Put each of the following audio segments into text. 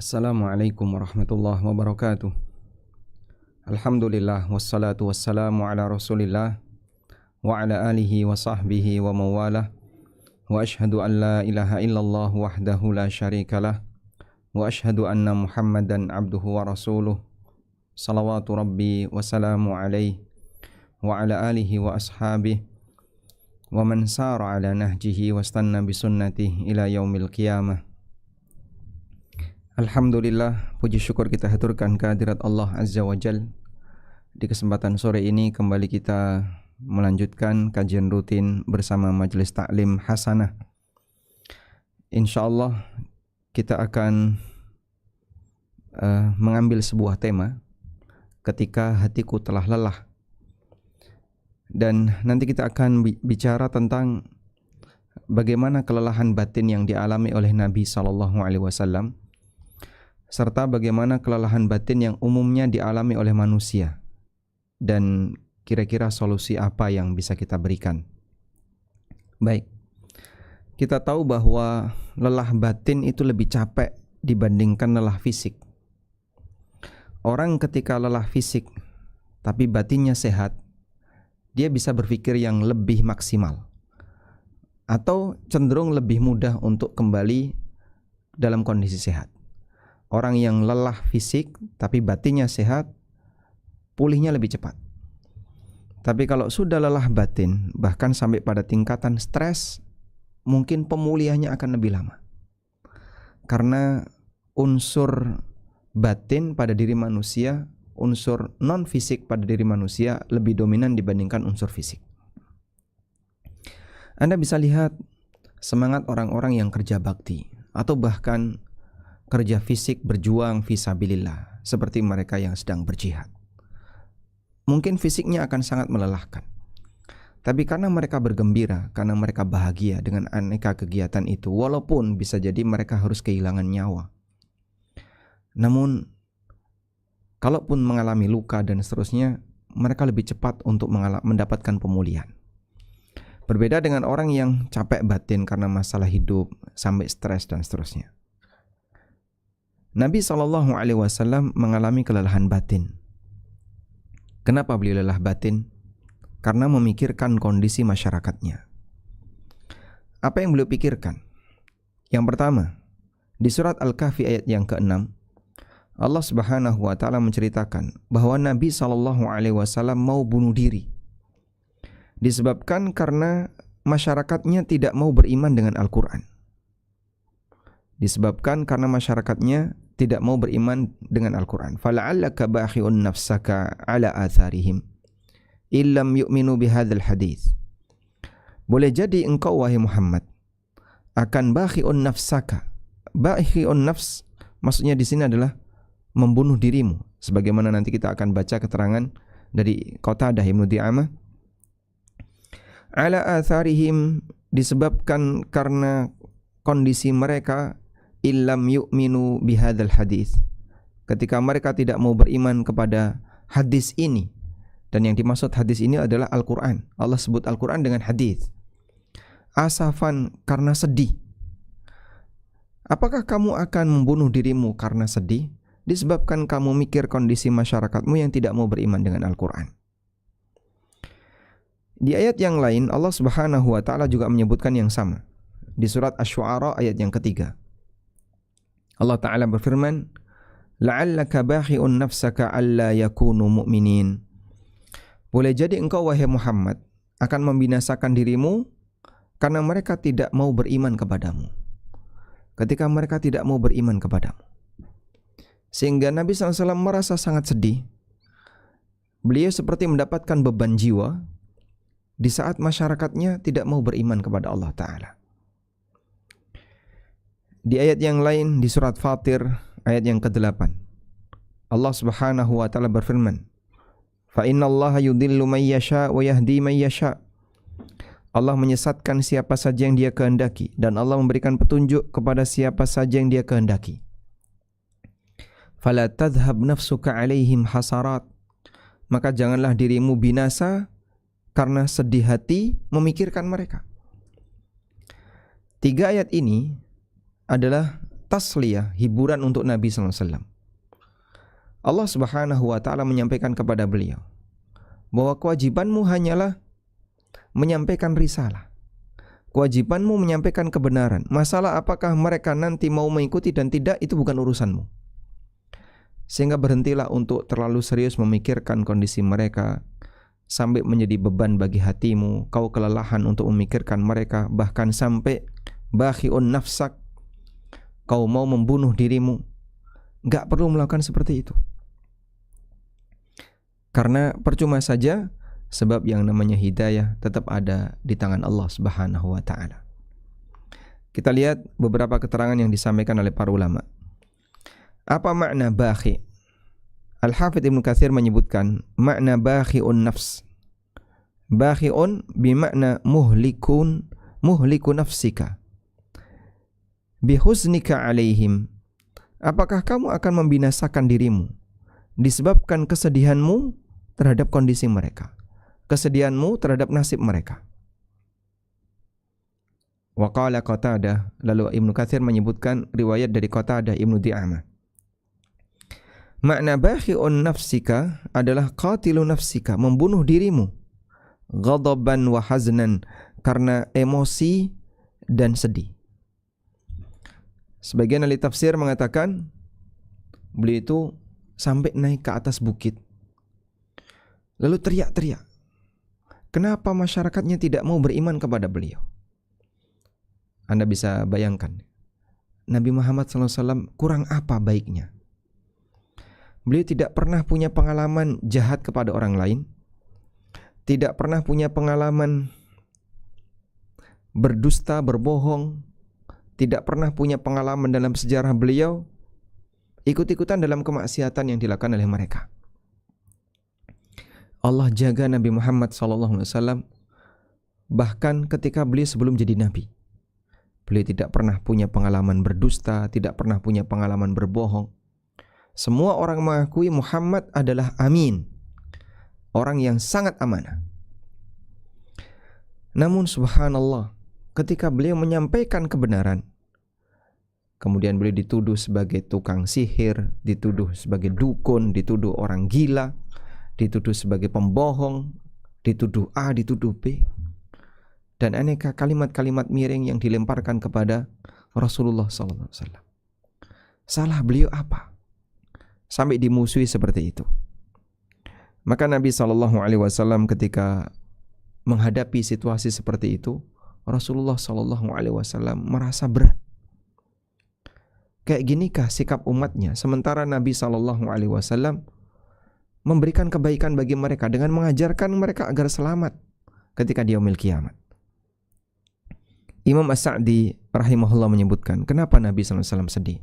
Assalamualaikum warahmatullahi wabarakatuh. Alhamdulillah wassalatu wassalamu ala Rasulillah wa ala alihi wa sahbihi wa mawalah. Wa ashhadu an la ilaha illallah wahdahu la syarikalah wa ashhadu anna Muhammadan abduhu wa rasuluh. Salawatu rabbi wa salamu alaihi wa ala alihi wa ashabihi wa man sara ala nahjihi wa stanna bisunnatihi ila yaumil qiyamah. Alhamdulillah, puji syukur kita haturkan kehadirat Allah Azza wa Jal. Di kesempatan sore ini kembali kita melanjutkan kajian rutin bersama Majelis Ta'lim Hasanah. InsyaAllah kita akan mengambil sebuah tema, ketika hatiku telah lelah. Dan nanti kita akan bicara tentang bagaimana kelelahan batin yang dialami oleh Nabi SAW, serta bagaimana kelelahan batin yang umumnya dialami oleh manusia, dan kira-kira solusi apa yang bisa kita berikan. Baik, kita tahu bahwa lelah batin itu lebih capek dibandingkan lelah fisik. Orang ketika lelah fisik tapi batinnya sehat, dia bisa berpikir yang lebih maksimal, atau cenderung lebih mudah untuk kembali dalam kondisi sehat. Orang yang lelah fisik tapi batinnya sehat, pulihnya lebih cepat. Tapi kalau sudah lelah batin, bahkan sampai pada tingkatan stres, mungkin pemulihannya akan lebih lama. Karena unsur batin pada diri manusia, unsur non-fisik pada diri manusia lebih dominan dibandingkan unsur fisik. Anda bisa lihat semangat orang-orang yang kerja bakti, atau bahkan kerja fisik berjuang fisabilillah, seperti mereka yang sedang berjihad. Mungkin fisiknya akan sangat melelahkan, tapi karena mereka bergembira, karena mereka bahagia dengan aneka kegiatan itu, walaupun bisa jadi mereka harus kehilangan nyawa, namun kalaupun mengalami luka dan seterusnya, mereka lebih cepat untuk mendapatkan pemulihan. Berbeda dengan orang yang capek batin karena masalah hidup sampai stres dan seterusnya. Nabi SAW mengalami kelelahan batin. Kenapa beliau lelah batin? Karena memikirkan kondisi masyarakatnya. Apa yang beliau pikirkan? Yang pertama, di surat Al-Kahfi ayat yang ke-6, Allah Subhanahu wa taala menceritakan bahwa Nabi SAW mau bunuh diri. Disebabkan karena masyarakatnya tidak mau beriman dengan Al-Quran. Disebabkan karena masyarakatnya tidak mau beriman dengan Al-Quran. Fala'allaka bakhi'un nafsaka ala atharihim illam yu'minu bihadzal hadits. Boleh jadi engkau wahai Muhammad akan bakhi'un nafsaka. Bakhi'un nafs maksudnya di sini adalah membunuh dirimu, sebagaimana nanti kita akan baca keterangan dari Qatadah Ibnu Di'amah. Ala atharihim, disebabkan karena kondisi mereka, illam yu'minu bihadzal hadis, ketika mereka tidak mau beriman kepada hadis ini. Dan yang dimaksud hadis ini adalah Al-Quran. Allah sebut Al-Quran dengan hadis. Asafan, karena sedih. Apakah kamu akan membunuh dirimu karena sedih? Disebabkan kamu mikir kondisi masyarakatmu yang tidak mau beriman dengan Al-Quran. Di ayat yang lain Allah Subhanahu wa ta'ala juga menyebutkan yang sama. Di surat Asy-Syu'ara ayat yang ketiga, Allah Ta'ala berfirman, la'allaka bakhi'un nafsaka alla yakunu mu'minin. Boleh jadi engkau wahai Muhammad akan membinasakan dirimu karena mereka tidak mau beriman kepadamu. Ketika mereka tidak mau beriman kepadamu, sehingga Nabi SAW merasa sangat sedih. Beliau seperti mendapatkan beban jiwa di saat masyarakatnya tidak mau beriman kepada Allah Ta'ala. Di ayat yang lain di surat Fatir ayat yang ke-8, Allah Subhanahu wa taala berfirman, "Fa innallaha yudhillu may yasha wa yahdi may yasha." Allah menyesatkan siapa saja yang Dia kehendaki, dan Allah memberikan petunjuk kepada siapa saja yang Dia kehendaki. Fala tadhhab nafsuka 'alaihim hasarat. Maka janganlah dirimu binasa karena sedih hati memikirkan mereka. 3 ayat ini adalah tasliyah, hiburan untuk Nabi SAW. Allah Subhanahu wa ta'ala menyampaikan kepada beliau bahwa kewajibanmu hanyalah menyampaikan risalah. Kewajibanmu menyampaikan kebenaran. Masalah apakah mereka nanti mau mengikuti dan tidak, itu bukan urusanmu. Sehingga berhentilah untuk terlalu serius memikirkan kondisi mereka sampai menjadi beban bagi hatimu. Kau kelelahan untuk memikirkan mereka, bahkan sampai bakhi'un nafsak, kau mau membunuh dirimu. Gak perlu melakukan seperti itu. Karena percuma saja, sebab yang namanya hidayah tetap ada di tangan Allah Subhanahu wa ta'ala. Kita lihat beberapa keterangan yang disampaikan oleh para ulama. Apa makna bakhi? Al-Hafidz Ibnu Katsir menyebutkan makna bakhi'un nafs. Bakhi'un bimakna muhliku nafsika bihuznika alaihim. Apakah kamu akan membinasakan dirimu disebabkan kesedihanmu terhadap kondisi mereka, kesedihanmu terhadap nasib mereka? Wa qala Qatadah, lalu Ibnu Katsir menyebutkan riwayat dari Qatadah Ibnu Di'amah. Makna bakhi'un nafsika adalah qatilu nafsika, membunuh dirimu, ghadaban wa haznan, karena emosi dan sedih. Sebagian ahli tafsir mengatakan beliau itu sampai naik ke atas bukit lalu teriak-teriak. Kenapa masyarakatnya tidak mau beriman kepada beliau? Anda bisa bayangkan, Nabi Muhammad SAW kurang apa baiknya? Beliau tidak pernah punya pengalaman jahat kepada orang lain, tidak pernah punya pengalaman berdusta, berbohong, tidak pernah punya pengalaman dalam sejarah beliau ikut-ikutan dalam kemaksiatan yang dilakukan oleh mereka. Allah jaga Nabi Muhammad SAW bahkan ketika beliau sebelum jadi Nabi. Beliau tidak pernah punya pengalaman berdusta, tidak pernah punya pengalaman berbohong. Semua orang mengakui Muhammad adalah amin, orang yang sangat amanah. Namun subhanallah, ketika beliau menyampaikan kebenaran, kemudian beliau dituduh sebagai tukang sihir, dituduh sebagai dukun, dituduh orang gila, dituduh sebagai pembohong, dituduh A, dituduh B, dan aneka kalimat-kalimat miring yang dilemparkan kepada Rasulullah SAW. Salah beliau apa? Sampai dimusuhi seperti itu. Maka Nabi SAW ketika menghadapi situasi seperti itu, Rasulullah SAW merasa berat. Kayak ginikah sikap umatnya, sementara Nabi SAW memberikan kebaikan bagi mereka dengan mengajarkan mereka agar selamat ketika di yaumil kiamat. Imam As-Sa'di rahimahullah menyebutkan kenapa Nabi SAW sedih.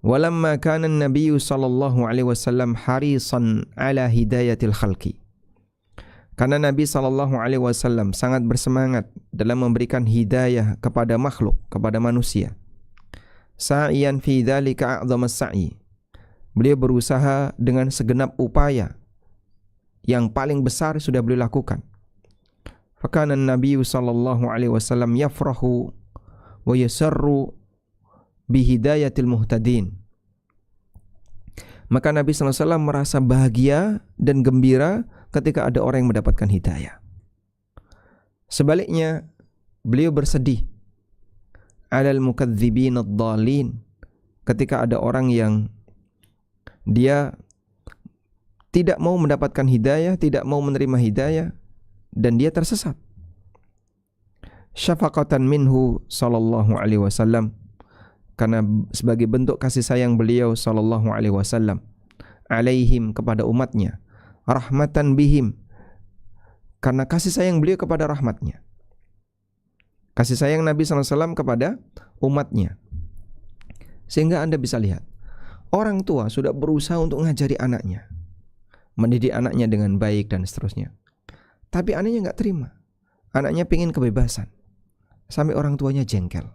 Walamma kana an-nabiy sallallahu alaihi wasallam harisan ala hidayatil khalqi. Karena Nabi sallallahu alaihi wasallam sangat bersemangat dalam memberikan hidayah kepada makhluk, kepada manusia. Sa'iyan fi dzalika a'dhamas sa'i. Beliau berusaha dengan segenap upaya yang paling besar sudah beliau lakukan. Fakana an-nabiy sallallahu alaihi wasallam yafrahu wa yasarru bihidayatil muhtadin. Maka Nabi sallallahu alaihi wasallam merasa bahagia dan gembira ketika ada orang yang mendapatkan hidayah. Sebaliknya, beliau bersedih alal mukadzibin ad-dhalin, ketika ada orang yang dia tidak mau mendapatkan hidayah, tidak mau menerima hidayah, dan dia tersesat. Syafaqatan minhu sallallahu alaihi wasallam, karena sebagai bentuk kasih sayang beliau sallallahu alaihi wasallam alaihim, kepada umatnya, rahmatan bihim, karena kasih sayang beliau kepada rahmatnya, kasih sayang Nabi sallallahu alaihi wasallam kepada umatnya. Sehingga Anda bisa lihat, orang tua sudah berusaha untuk mengajari anaknya, mendidik anaknya dengan baik dan seterusnya, tapi anaknya nggak terima. Anaknya pengen kebebasan, sampai orang tuanya jengkel.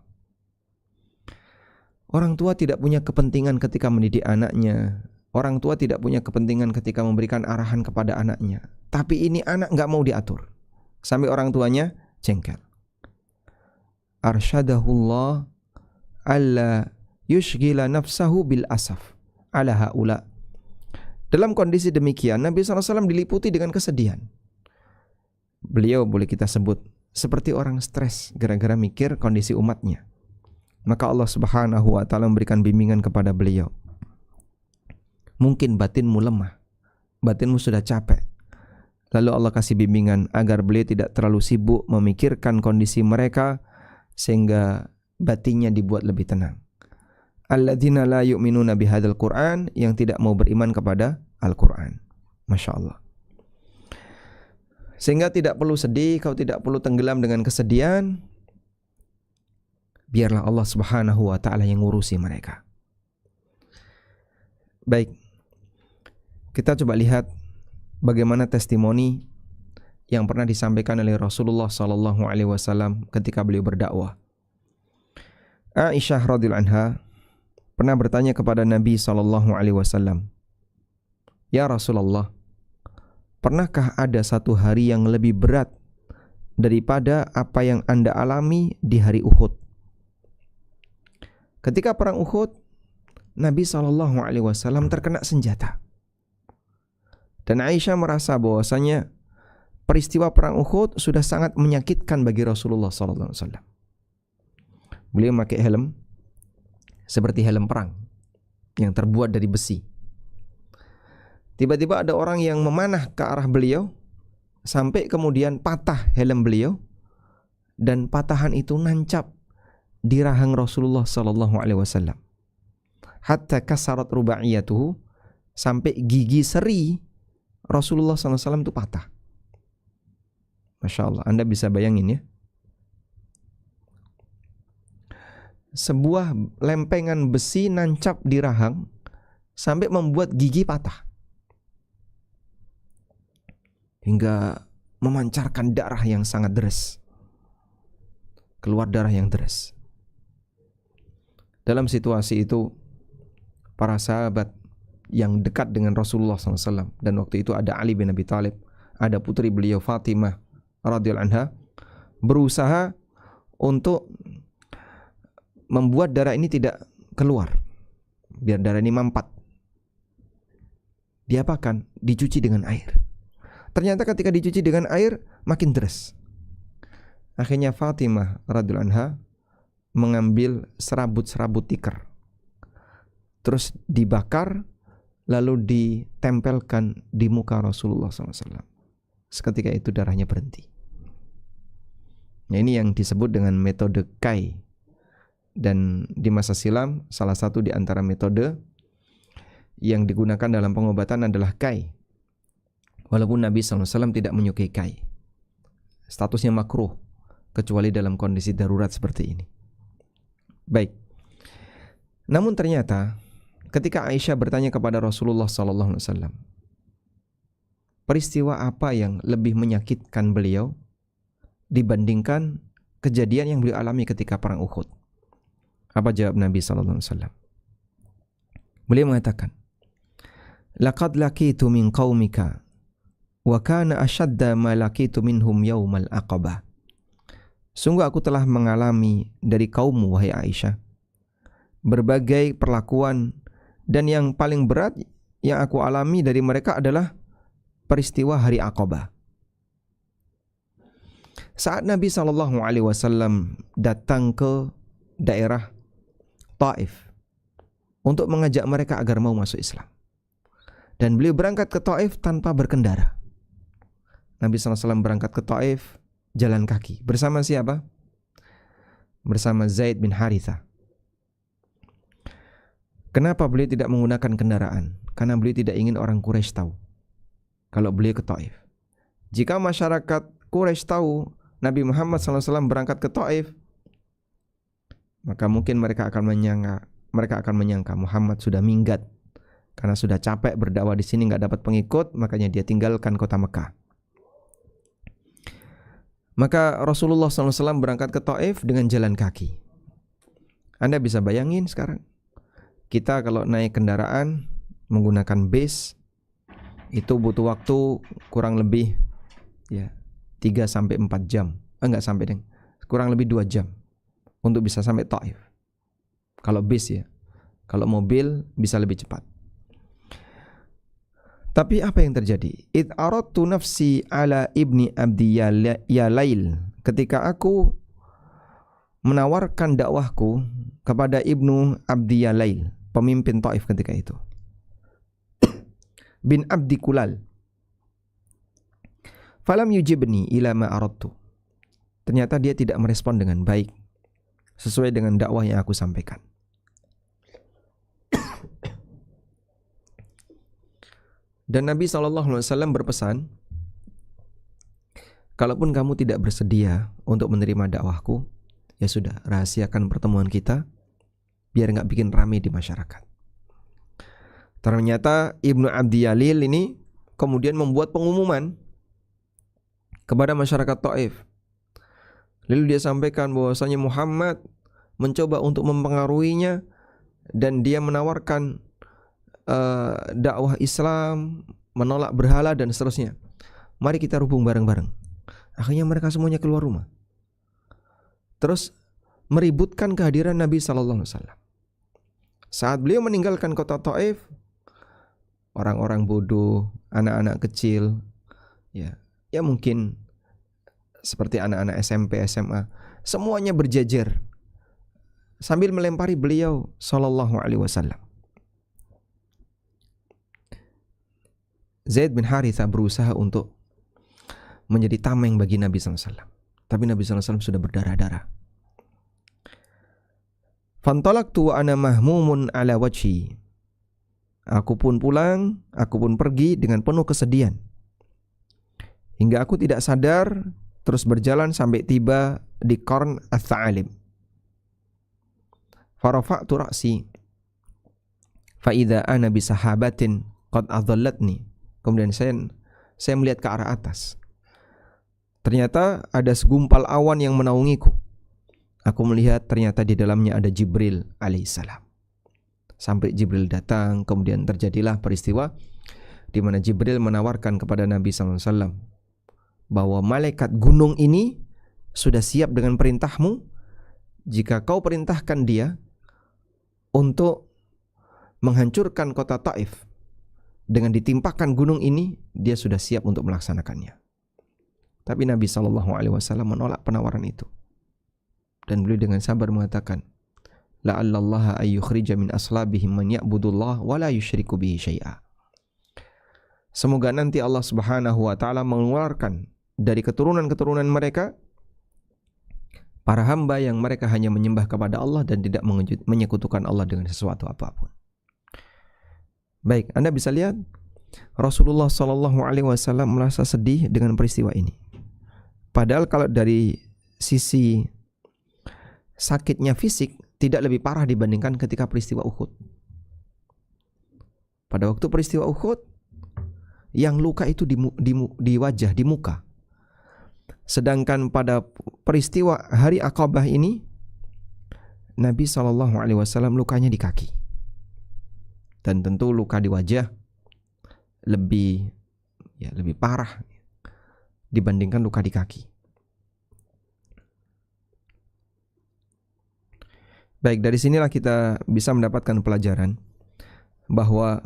Orang tua tidak punya kepentingan ketika mendidik anaknya. Orang tua tidak punya kepentingan ketika memberikan arahan kepada anaknya. Tapi ini anak nggak mau diatur, sampai orang tuanya jengkel. Arsyadahullah alla yushghila nafsahu bil asaf ala haula. Dalam kondisi demikian Nabi SAW diliputi dengan kesedihan. Beliau boleh kita sebut seperti orang stres gara-gara mikir kondisi umatnya. Maka Allah Subhanahu wa taala memberikan bimbingan kepada beliau. Mungkin batinmu lemah, batinmu sudah capek. Lalu Allah kasih bimbingan agar beliau tidak terlalu sibuk memikirkan kondisi mereka sehingga batinnya dibuat lebih tenang. Alladzina la yu'minuna bihadzal Qur'an, yang tidak mau beriman kepada Al-Qur'an. Masya Allah. Sehingga tidak perlu sedih, kau tidak perlu tenggelam dengan kesedihan. Biarlah Allah Subhanahu wa taala yang ngurusi mereka. Baik. Kita coba lihat bagaimana testimoni yang pernah disampaikan oleh Rasulullah sallallahu alaihi wasallam ketika beliau berdakwah. Aisyah radhiyallahu anha pernah bertanya kepada Nabi sallallahu alaihi wasallam, "Ya Rasulullah, pernahkah ada satu hari yang lebih berat daripada apa yang Anda alami di hari Uhud?" Ketika perang Uhud, Nabi sallallahu alaihi wasallam terkena senjata. Dan Aisyah merasa bahwasanya peristiwa perang Uhud sudah sangat menyakitkan bagi Rasulullah sallallahu alaihi wasallam. Beliau pakai helm seperti helm perang yang terbuat dari besi. Tiba-tiba ada orang yang memanah ke arah beliau sampai kemudian patah helm beliau, dan patahan itu nancap di rahang Rasulullah sallallahu alaihi wasallam. Hatta kasarat rubaiyatuhu, sampai gigi seri Rasulullah sallallahu alaihi wasallam itu patah. Masya Allah, Anda bisa bayangin ya. Sebuah lempengan besi nancap di rahang sampai membuat gigi patah, hingga memancarkan darah yang sangat deras, keluar darah yang deras. Dalam situasi itu, para sahabat yang dekat dengan Rasulullah SAW, dan waktu itu ada Ali bin Abi Thalib, ada putri beliau Fatimah radhiyallahu anha, berusaha untuk membuat darah ini tidak keluar, biar darah ini mampat. Diapakan? Dicuci dengan air. Ternyata ketika dicuci dengan air makin deras. Akhirnya Fatimah radhiyallahu anha mengambil serabut-serabut tikar, terus dibakar, lalu ditempelkan di muka Rasulullah SAW. Seketika itu darahnya berhenti. Nah, ini yang disebut dengan metode Kai. Dan di masa silam, salah satu di antara metode yang digunakan dalam pengobatan adalah Kai. Walaupun Nabi SAW tidak menyukai Kai, statusnya makruh kecuali dalam kondisi darurat seperti ini. Baik. Namun ternyata ketika Aisyah bertanya kepada Rasulullah SAW, peristiwa apa yang lebih menyakitkan beliau dibandingkan kejadian yang beliau alami ketika perang Uhud? Apa jawab Nabi SAW? Beliau mengatakan, "Laqad laqitu min qaumika wa kana ashadda ma laqitu minhum yaumal aqabah." Sungguh aku telah mengalami dari kaummu, wahai Aisyah, berbagai perlakuan, dan yang paling berat yang aku alami dari mereka adalah peristiwa hari Aqabah. Saat Nabi SAW datang ke daerah Taif untuk mengajak mereka agar mau masuk Islam, dan beliau berangkat ke Taif tanpa berkendara. Nabi SAW berangkat ke Taif jalan kaki. Bersama siapa? Bersama Zaid bin Harithah. Kenapa beliau tidak menggunakan kendaraan? Karena beliau tidak ingin orang Quraisy tahu kalau beliau ke Taif. Jika masyarakat Quraisy tahu Nabi Muhammad SAW berangkat ke Taif, maka mungkin mereka akan menyangka Muhammad sudah minggat karena sudah capek berdakwah di sini, nggak dapat pengikut, makanya dia tinggalkan kota Mekah. Maka Rasulullah SAW berangkat ke Taif dengan jalan kaki. Anda bisa bayangin sekarang, kita kalau naik kendaraan menggunakan bis itu butuh waktu kurang lebih 3-4 jam. Enggak sampai, kurang lebih 2 jam untuk bisa sampai Taif. Kalau bis ya. Kalau mobil bisa lebih cepat. Tapi apa yang terjadi? Id aradtu nafsi ala ibni abdi Yalail. Ketika aku menawarkan dakwahku kepada Ibnu Abdi Yalail, pemimpin Taif ketika itu. Bin Abdi Kulal. Falam yujibni ila ma aradtu. Ternyata dia tidak merespon dengan baik sesuai dengan dakwah yang aku sampaikan. Dan Nabi SAW berpesan, kalaupun kamu tidak bersedia untuk menerima dakwahku, ya sudah, rahasiakan pertemuan kita biar nggak bikin rame di masyarakat. Ternyata Ibnu Abdi Yalil ini kemudian membuat pengumuman kepada masyarakat Taif. Lalu dia sampaikan bahwasanya Muhammad mencoba untuk mempengaruhinya dan dia menawarkan dakwah Islam, menolak berhala dan seterusnya. Mari kita hubung bareng-bareng. Akhirnya mereka semuanya keluar rumah. Terus meributkan kehadiran Nabi sallallahu alaihi wasallam. Saat beliau meninggalkan kota Taif, orang-orang bodoh, anak-anak kecil, ya mungkin seperti anak-anak SMP, SMA, semuanya berjejer sambil melempari beliau sallallahu alaihi wasallam. Zaid bin Harithah berusaha untuk menjadi tameng bagi Nabi SAW. Tapi Nabi SAW sudah berdarah-darah. Fantalaqtu wa ana mahmumun ala wajhi. Aku pun pulang, aku pun pergi dengan penuh kesedihan. Hingga aku tidak sadar, terus berjalan sampai tiba di Qarn Ats-Tsa'alib. Farafa'tu ra'si fa idza ana bi sahabatin qad adallatni. Kemudian saya melihat ke arah atas. Ternyata ada segumpal awan yang menaungiku. Aku melihat ternyata di dalamnya ada Jibril alaihissalam. Sampai Jibril datang, kemudian terjadilah peristiwa di mana Jibril menawarkan kepada Nabi SAW bahwa malaikat gunung ini sudah siap dengan perintahmu jika kau perintahkan dia untuk menghancurkan kota Taif. Dengan ditimpakan gunung ini, dia sudah siap untuk melaksanakannya. Tapi Nabi SAW menolak penawaran itu. Dan beliau dengan sabar mengatakan, la'allallaha ayyukhrija min aslabihim man ya'budullah wa la yusyriku bihi syai'a. Semoga nanti Allah Subhanahu wa taala mengeluarkan dari keturunan-keturunan mereka para hamba yang mereka hanya menyembah kepada Allah dan tidak menyekutukan Allah dengan sesuatu apapun. Baik, Anda bisa lihat Rasulullah SAW merasa sedih dengan peristiwa ini. Padahal kalau dari sisi sakitnya fisik tidak lebih parah dibandingkan ketika peristiwa Uhud. Pada waktu peristiwa Uhud, yang luka itu di wajah, di muka. Sedangkan pada peristiwa hari Aqabah ini, Nabi SAW lukanya di kaki. Dan tentu luka di wajah lebih parah dibandingkan luka di kaki. Baik, dari sinilah kita bisa mendapatkan pelajaran bahwa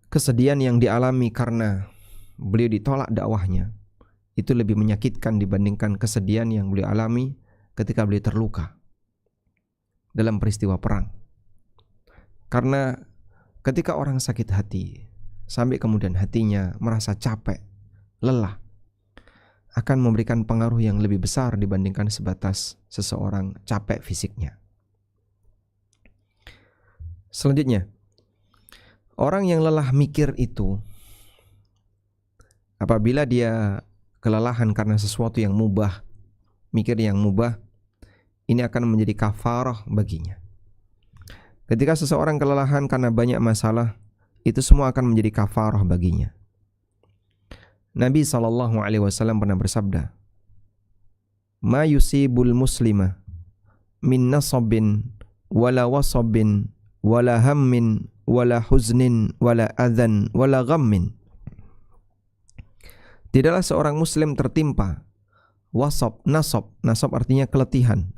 kesedihan yang dialami karena beliau ditolak dakwahnya itu lebih menyakitkan dibandingkan kesedihan yang beliau alami ketika beliau terluka dalam peristiwa perang. Karena ketika orang sakit hati sampai kemudian hatinya merasa capek, lelah, akan memberikan pengaruh yang lebih besar dibandingkan sebatas seseorang capek fisiknya. Selanjutnya, orang yang lelah mikir itu, apabila dia kelelahan karena sesuatu yang mubah, mikir yang mubah, ini akan menjadi kafarah baginya. Ketika seseorang kelelahan karena banyak masalah, itu semua akan menjadi kafarah baginya. Nabi SAW pernah bersabda, "Ma yusibul muslima min nasabin wala wasabin wala hammin wala huznin wala adhan wala ghammin." Tidaklah seorang muslim tertimpa nasab artinya keletihan,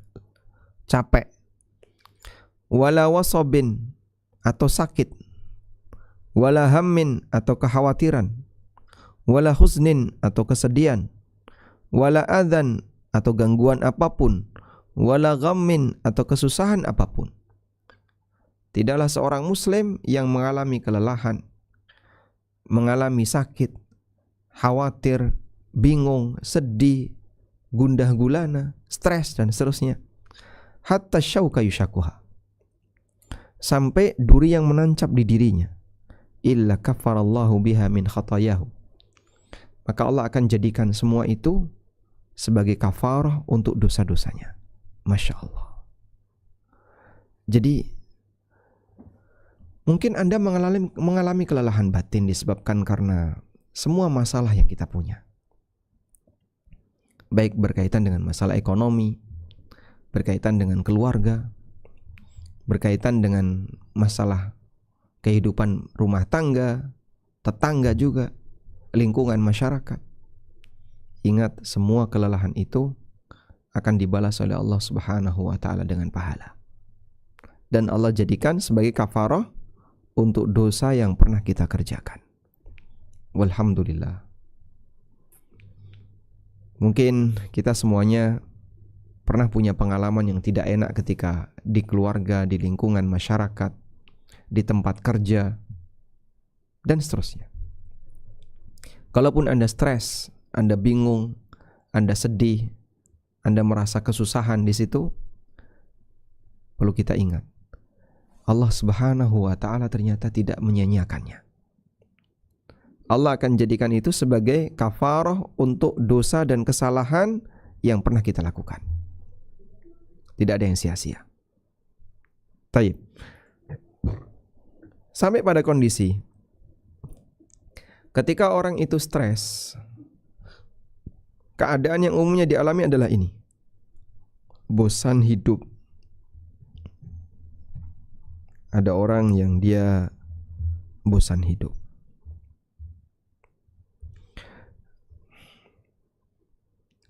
capek, wala wasabin atau sakit, wala hammin atau kekhawatiran, wala huznin atau kesedihan, wala adzan atau gangguan apapun, wala ghammin atau kesusahan apapun. Tidaklah seorang muslim yang mengalami kelelahan, mengalami sakit, khawatir, bingung, sedih, gundah gulana, stres dan seterusnya, hatta syauka yushakuha, sampai duri yang menancap di dirinya, illa kafarallahu biha min khatayahu, maka Allah akan jadikan semua itu sebagai kafarah untuk dosa-dosanya. Masya Allah. Jadi mungkin Anda mengalami kelelahan batin disebabkan karena semua masalah yang kita punya, baik berkaitan dengan masalah ekonomi, berkaitan dengan keluarga, berkaitan dengan masalah kehidupan rumah tangga, tetangga juga, lingkungan masyarakat. Ingat, semua kelelahan itu akan dibalas oleh Allah Subhanahu wa taala dengan pahala. Dan Allah jadikan sebagai kafarah untuk dosa yang pernah kita kerjakan. Walhamdulillah. Mungkin kita semuanya pernah punya pengalaman yang tidak enak ketika di keluarga, di lingkungan masyarakat, di tempat kerja, dan seterusnya. Kalaupun Anda stres, Anda bingung, Anda sedih, Anda merasa kesusahan di situ, perlu kita ingat, Allah Subhanahu wa taala ternyata tidak menyia-nyiakannya. Allah akan jadikan itu sebagai kafarah untuk dosa dan kesalahan yang pernah kita lakukan. Tidak ada yang sia-sia. Taib. Sampai pada kondisi ketika orang itu stres, keadaan yang umumnya dialami adalah ini: bosan hidup. Ada orang yang dia bosan hidup.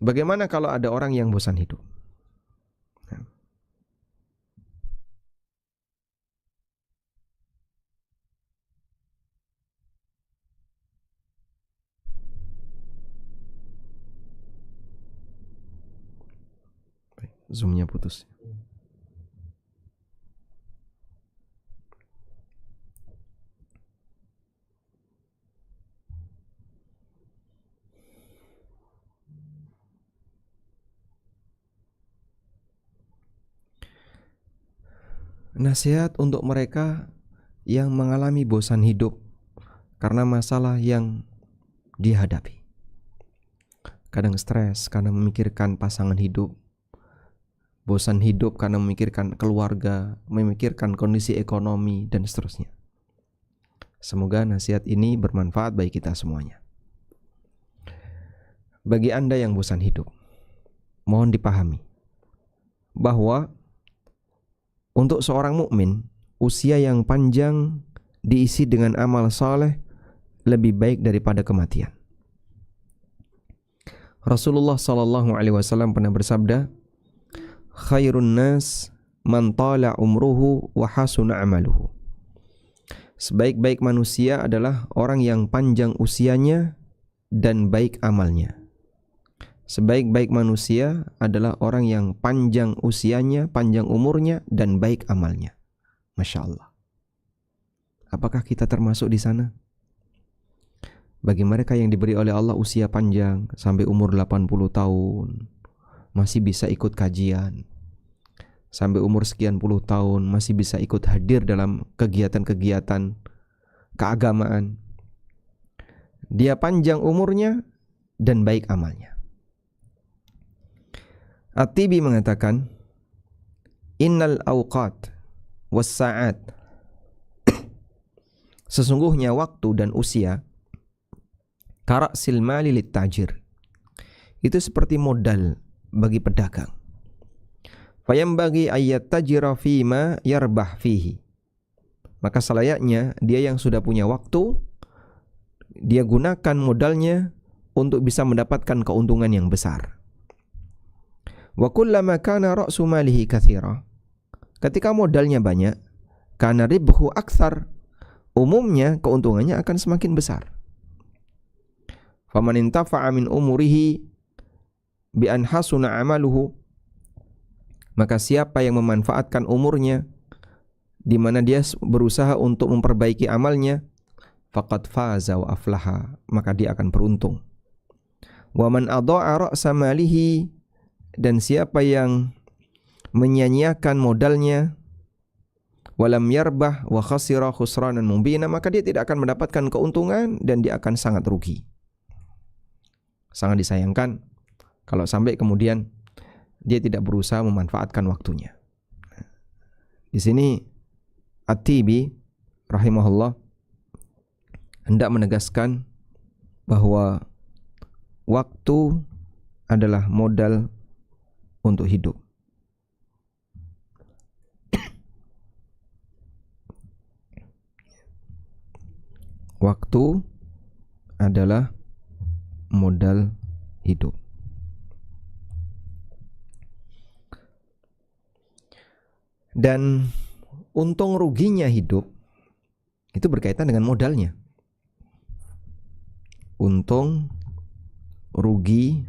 Bagaimana kalau ada orang yang bosan hidup? Zoom-nya putus. Nasihat untuk mereka yang mengalami bosan hidup karena masalah yang dihadapi. Kadang stres karena memikirkan pasangan hidup, bosan hidup karena memikirkan keluarga, memikirkan kondisi ekonomi, dan seterusnya. Semoga nasihat ini bermanfaat bagi kita semuanya. Bagi Anda yang bosan hidup, mohon dipahami bahwa untuk seorang mukmin, usia yang panjang diisi dengan amal saleh lebih baik daripada kematian. Rasulullah sallallahu alaihi wasallam pernah bersabda, "Khairun nas man tala umruhu wa hasuna amaluhu." Sebaik-baik manusia adalah orang yang panjang usianya dan baik amalnya. Sebaik-baik manusia adalah orang yang panjang usianya, panjang umurnya, dan baik amalnya. Masya Allah. Apakah kita termasuk di sana? Bagi mereka yang diberi oleh Allah usia panjang sampai umur 80 tahun, masih bisa ikut kajian. Sampai umur sekian puluh tahun masih bisa ikut hadir dalam kegiatan-kegiatan keagamaan. Dia panjang umurnya dan baik amalnya. At-Tibi mengatakan, innal awqat was sa'at, sesungguhnya waktu dan usia karaksil mali lit tajir, itu seperti modal bagi pedagang. Fayam bagi ayat tajira fima yarbah fihi, maka selayaknya dia yang sudah punya waktu, dia gunakan modalnya untuk bisa mendapatkan keuntungan yang besar. Wa kullama kana ra'su malihi katsira, Ketika modalnya banyak, kana ribhu aktsar, umumnya keuntungannya akan semakin besar. Faman intafa'a min umurihi bi an hasuna amaluhu, maka siapa yang memanfaatkan umurnya di mana dia berusaha untuk memperbaiki amalnya, faqad faza wa aflaha, maka dia akan beruntung. Wa man adha'a ra'sa malihi, dan siapa yang menyia-nyiakan modalnya, walam yarbah wa khasira khusranan mubina, maka dia tidak akan mendapatkan keuntungan dan dia akan sangat rugi. Sangat disayangkan kalau sampai kemudian dia tidak berusaha memanfaatkan waktunya. Di sini At-Tibi rahimahullah hendak menegaskan bahwa waktu adalah modal untuk hidup. Waktu adalah modal hidup. Dan untung ruginya hidup itu berkaitan dengan modalnya. Untung rugi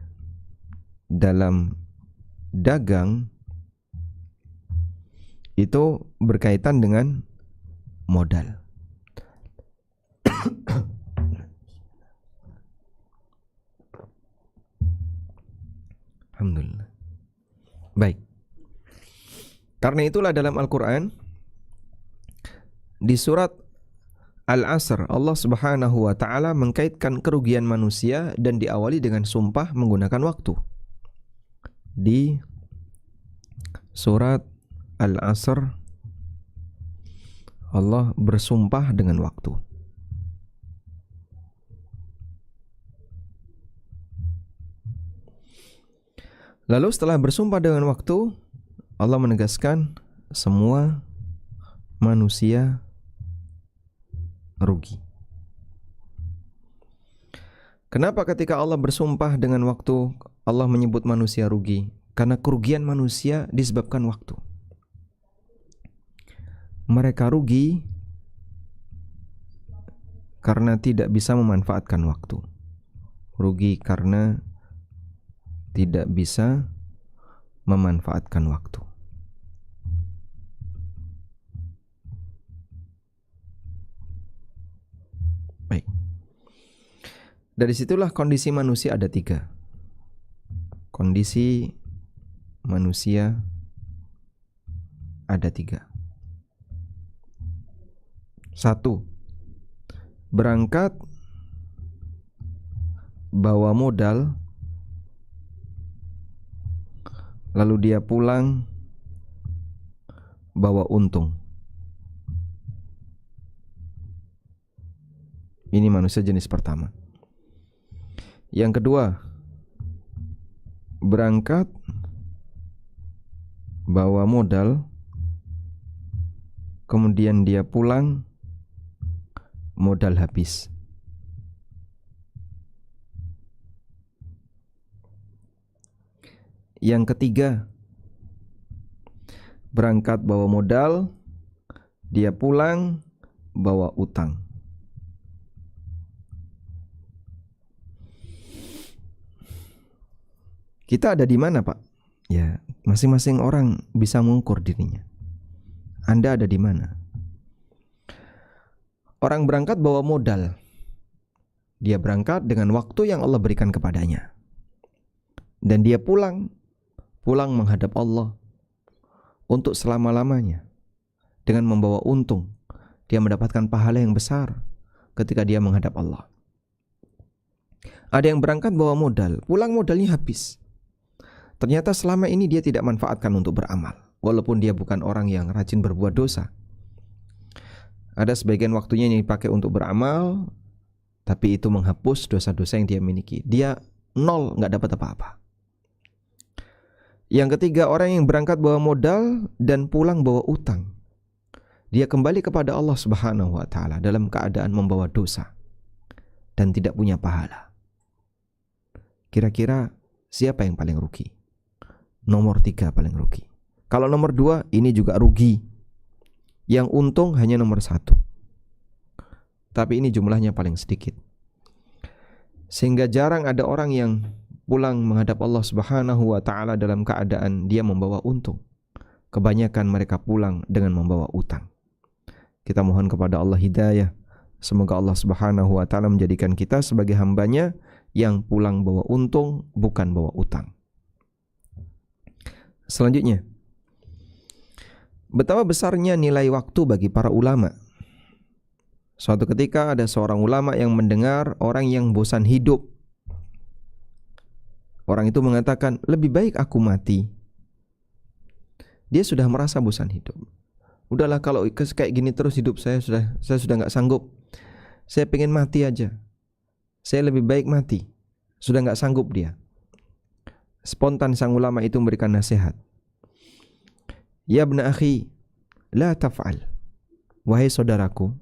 dalam dagang itu berkaitan dengan modal. Alhamdulillah. Baik. Karena itulah dalam Al-Quran di surat Al-Asr, Allah Subhanahu wa ta'ala mengkaitkan kerugian manusia dan diawali dengan sumpah menggunakan waktu. Di surat Al-Asr Allah bersumpah dengan waktu. Lalu setelah bersumpah dengan waktu, Allah menegaskan semua manusia rugi. Kenapa ketika Allah bersumpah dengan waktu Allah menyebut manusia rugi? Karena kerugian manusia disebabkan waktu. Mereka rugi karena tidak bisa memanfaatkan waktu. Rugi karena tidak bisa memanfaatkan waktu. Baik. Dari situlah kondisi manusia ada 3. Kondisi manusia ada 3. 1. Berangkat bawa modal, lalu dia pulang bawa untung. Ini manusia jenis pertama. Yang kedua, berangkat bawa modal, kemudian dia pulang modal habis. Yang ketiga, berangkat bawa modal, dia pulang bawa utang. Kita ada di mana, Pak? Ya, masing-masing orang bisa mengukur dirinya. Anda ada di mana? Orang berangkat bawa modal. Dia berangkat dengan waktu yang Allah berikan kepadanya. Dan dia pulang menghadap Allah untuk selama-lamanya dengan membawa untung. Dia mendapatkan pahala yang besar ketika dia menghadap Allah. Ada yang berangkat bawa modal, pulang modalnya habis. Ternyata selama ini dia tidak manfaatkan untuk beramal, walaupun dia bukan orang yang rajin berbuat dosa. Ada sebagian waktunya yang dipakai untuk beramal, tapi itu menghapus dosa-dosa yang dia miliki. Dia nol, gak dapat apa-apa. Yang ketiga, orang yang berangkat bawa modal dan pulang bawa utang. Dia kembali kepada Allah Subhanahu wa ta'ala dalam keadaan membawa dosa dan tidak punya pahala. Kira-kira siapa yang paling rugi? Nomor 3 paling rugi. Kalau nomor 2 ini juga rugi. Yang untung hanya nomor 1. Tapi ini jumlahnya paling sedikit. Sehingga jarang ada orang yang pulang menghadap Allah Subhanahu wa taala dalam keadaan dia membawa untung. Kebanyakan mereka pulang dengan membawa utang. Kita mohon kepada Allah hidayah. Semoga Allah Subhanahu wa taala menjadikan kita sebagai hambanya yang pulang bawa untung, bukan bawa utang. Selanjutnya, betapa besarnya nilai waktu bagi para ulama. Suatu ketika ada seorang ulama yang mendengar orang yang bosan hidup. Orang itu mengatakan, lebih baik aku mati. Dia sudah merasa bosan hidup. Udahlah, kalau kayak gini terus hidup saya sudah nggak sanggup. Saya pengen mati aja. Saya lebih baik mati. Sudah nggak sanggup dia. Spontan sang ulama itu memberikan nasihat. Ya ibna akhi, la taf'al. Wahai saudaraku,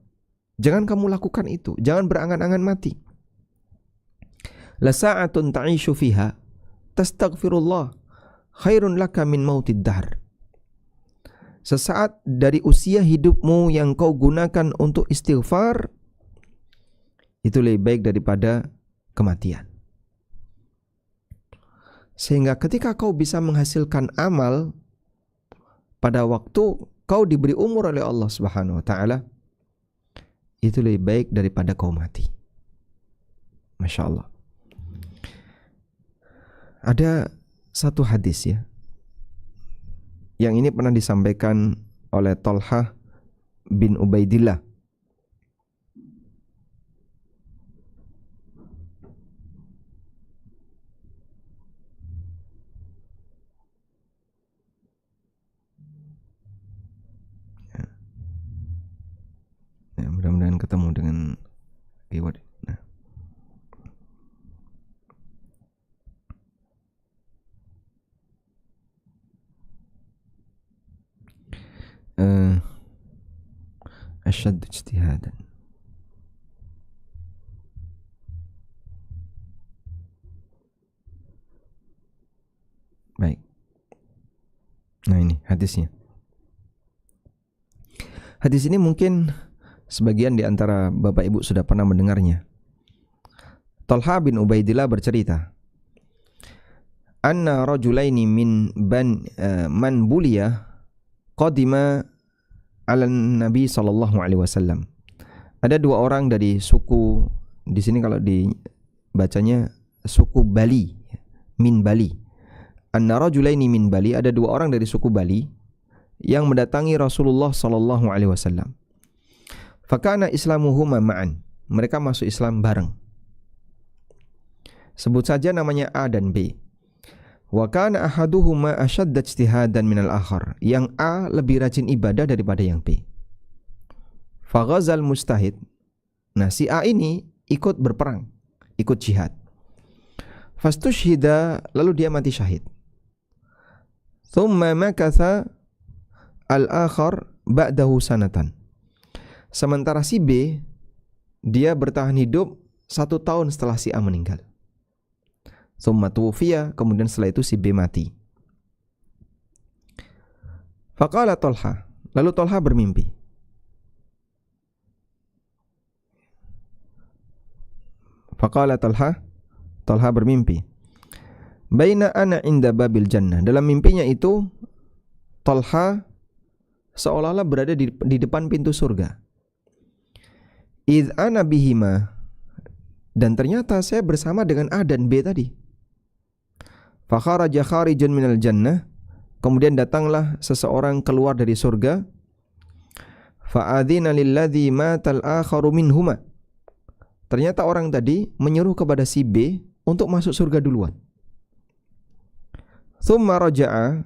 jangan kamu lakukan itu. Jangan berangan-angan mati. La sa'atun ta'ishu fiha tastaghfirullah khairun laka min mautid dahr. Sesaat dari usia hidupmu yang kau gunakan untuk istighfar, itu lebih baik daripada kematian. Sehingga ketika kau bisa menghasilkan amal pada waktu kau diberi umur oleh Allah Subhanahu wa taala, itu lebih baik daripada kau mati. Masya Allah. Ada satu hadis ya, yang ini pernah disampaikan oleh Talha bin Ubaidillah. Ya, mudah-mudahan ketemu dengan keyword. Nah. Asyad ijtihadan. Baik. Nah ini hadisnya. Hadis ini mungkin sebagian di antara Bapak Ibu sudah pernah mendengarnya. Talha bin Ubaidillah bercerita, anna rajulaini min man buliya qadima ala Nabi sallallahu alaihi wasallam. Ada 2 orang dari suku, di sini kalau dibacanya suku Bali, min Bali. Anna rajulaini min Bali, ada 2 orang dari suku Bali yang mendatangi Rasulullah sallallahu alaihi wasallam. Fakana islamuhuma ma'an. Mereka masuk Islam bareng. Sebut saja namanya A dan B. Wa kana ahaduhuma ashadda ijtihadan minal akhar. Yang A lebih rajin ibadah daripada yang B. Faghazal mustahid. Nah, si A ini ikut berperang, ikut jihad. Fastushhida, lalu dia mati syahid. Thumma makatha al-akhar ba'dahu sanatan. Sementara si B, dia bertahan hidup 1 tahun setelah si A meninggal. Thumma tuwfiya, kemudian setelah itu si B mati. Faqala Talha, lalu Talha bermimpi. Faqala Talha bermimpi. Baina ana inda babil jannah. Dalam mimpinya itu Talha seolah-olah berada di depan pintu surga. Idh ana bihima, dan ternyata saya bersama dengan A dan B tadi. Fakharaja kharijun minal jannah, kemudian datanglah seseorang keluar dari surga. Fa'adhina lilladzi matal akharu minhuma. Ternyata orang tadi menyuruh kepada si B untuk masuk surga duluan. Thumma raja'a,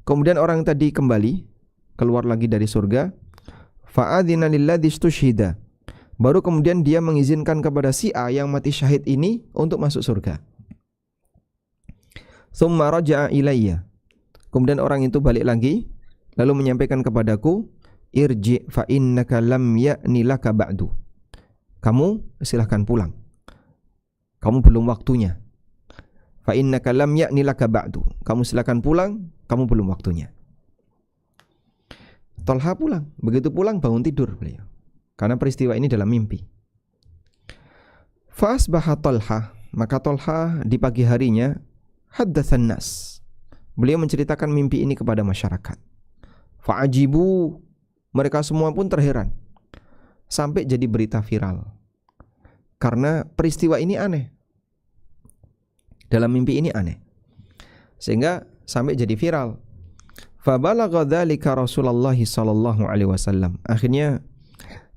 kemudian orang tadi kembali keluar lagi dari surga. Fa'adhina lilladzi istushhida, baru kemudian dia mengizinkan kepada si A yang mati syahid ini untuk masuk surga. Thumma raja'a ilayya, kemudian orang itu balik lagi lalu menyampaikan kepadaku, irji fa innaka lam ya'ni laka ba'du. Kamu silahkan pulang, kamu belum waktunya. Fa innaka lam ya'ni laka ba'du, kamu silahkan pulang, kamu belum waktunya. Tolha pulang. Begitu pulang bangun tidur beliau. Karena peristiwa ini dalam mimpi. Fa asbaha Tolha. Maka Tolha di pagi harinya haddatsan nas. Beliau menceritakan mimpi ini kepada masyarakat. Fa'ajibu. Mereka semua pun terheran. Sampai jadi berita viral. Karena peristiwa ini aneh. Dalam mimpi ini aneh. Sehingga sampai jadi viral. Fabalagha dzalika Rasulullah sallallahu alaihi wasallam. Akhirnya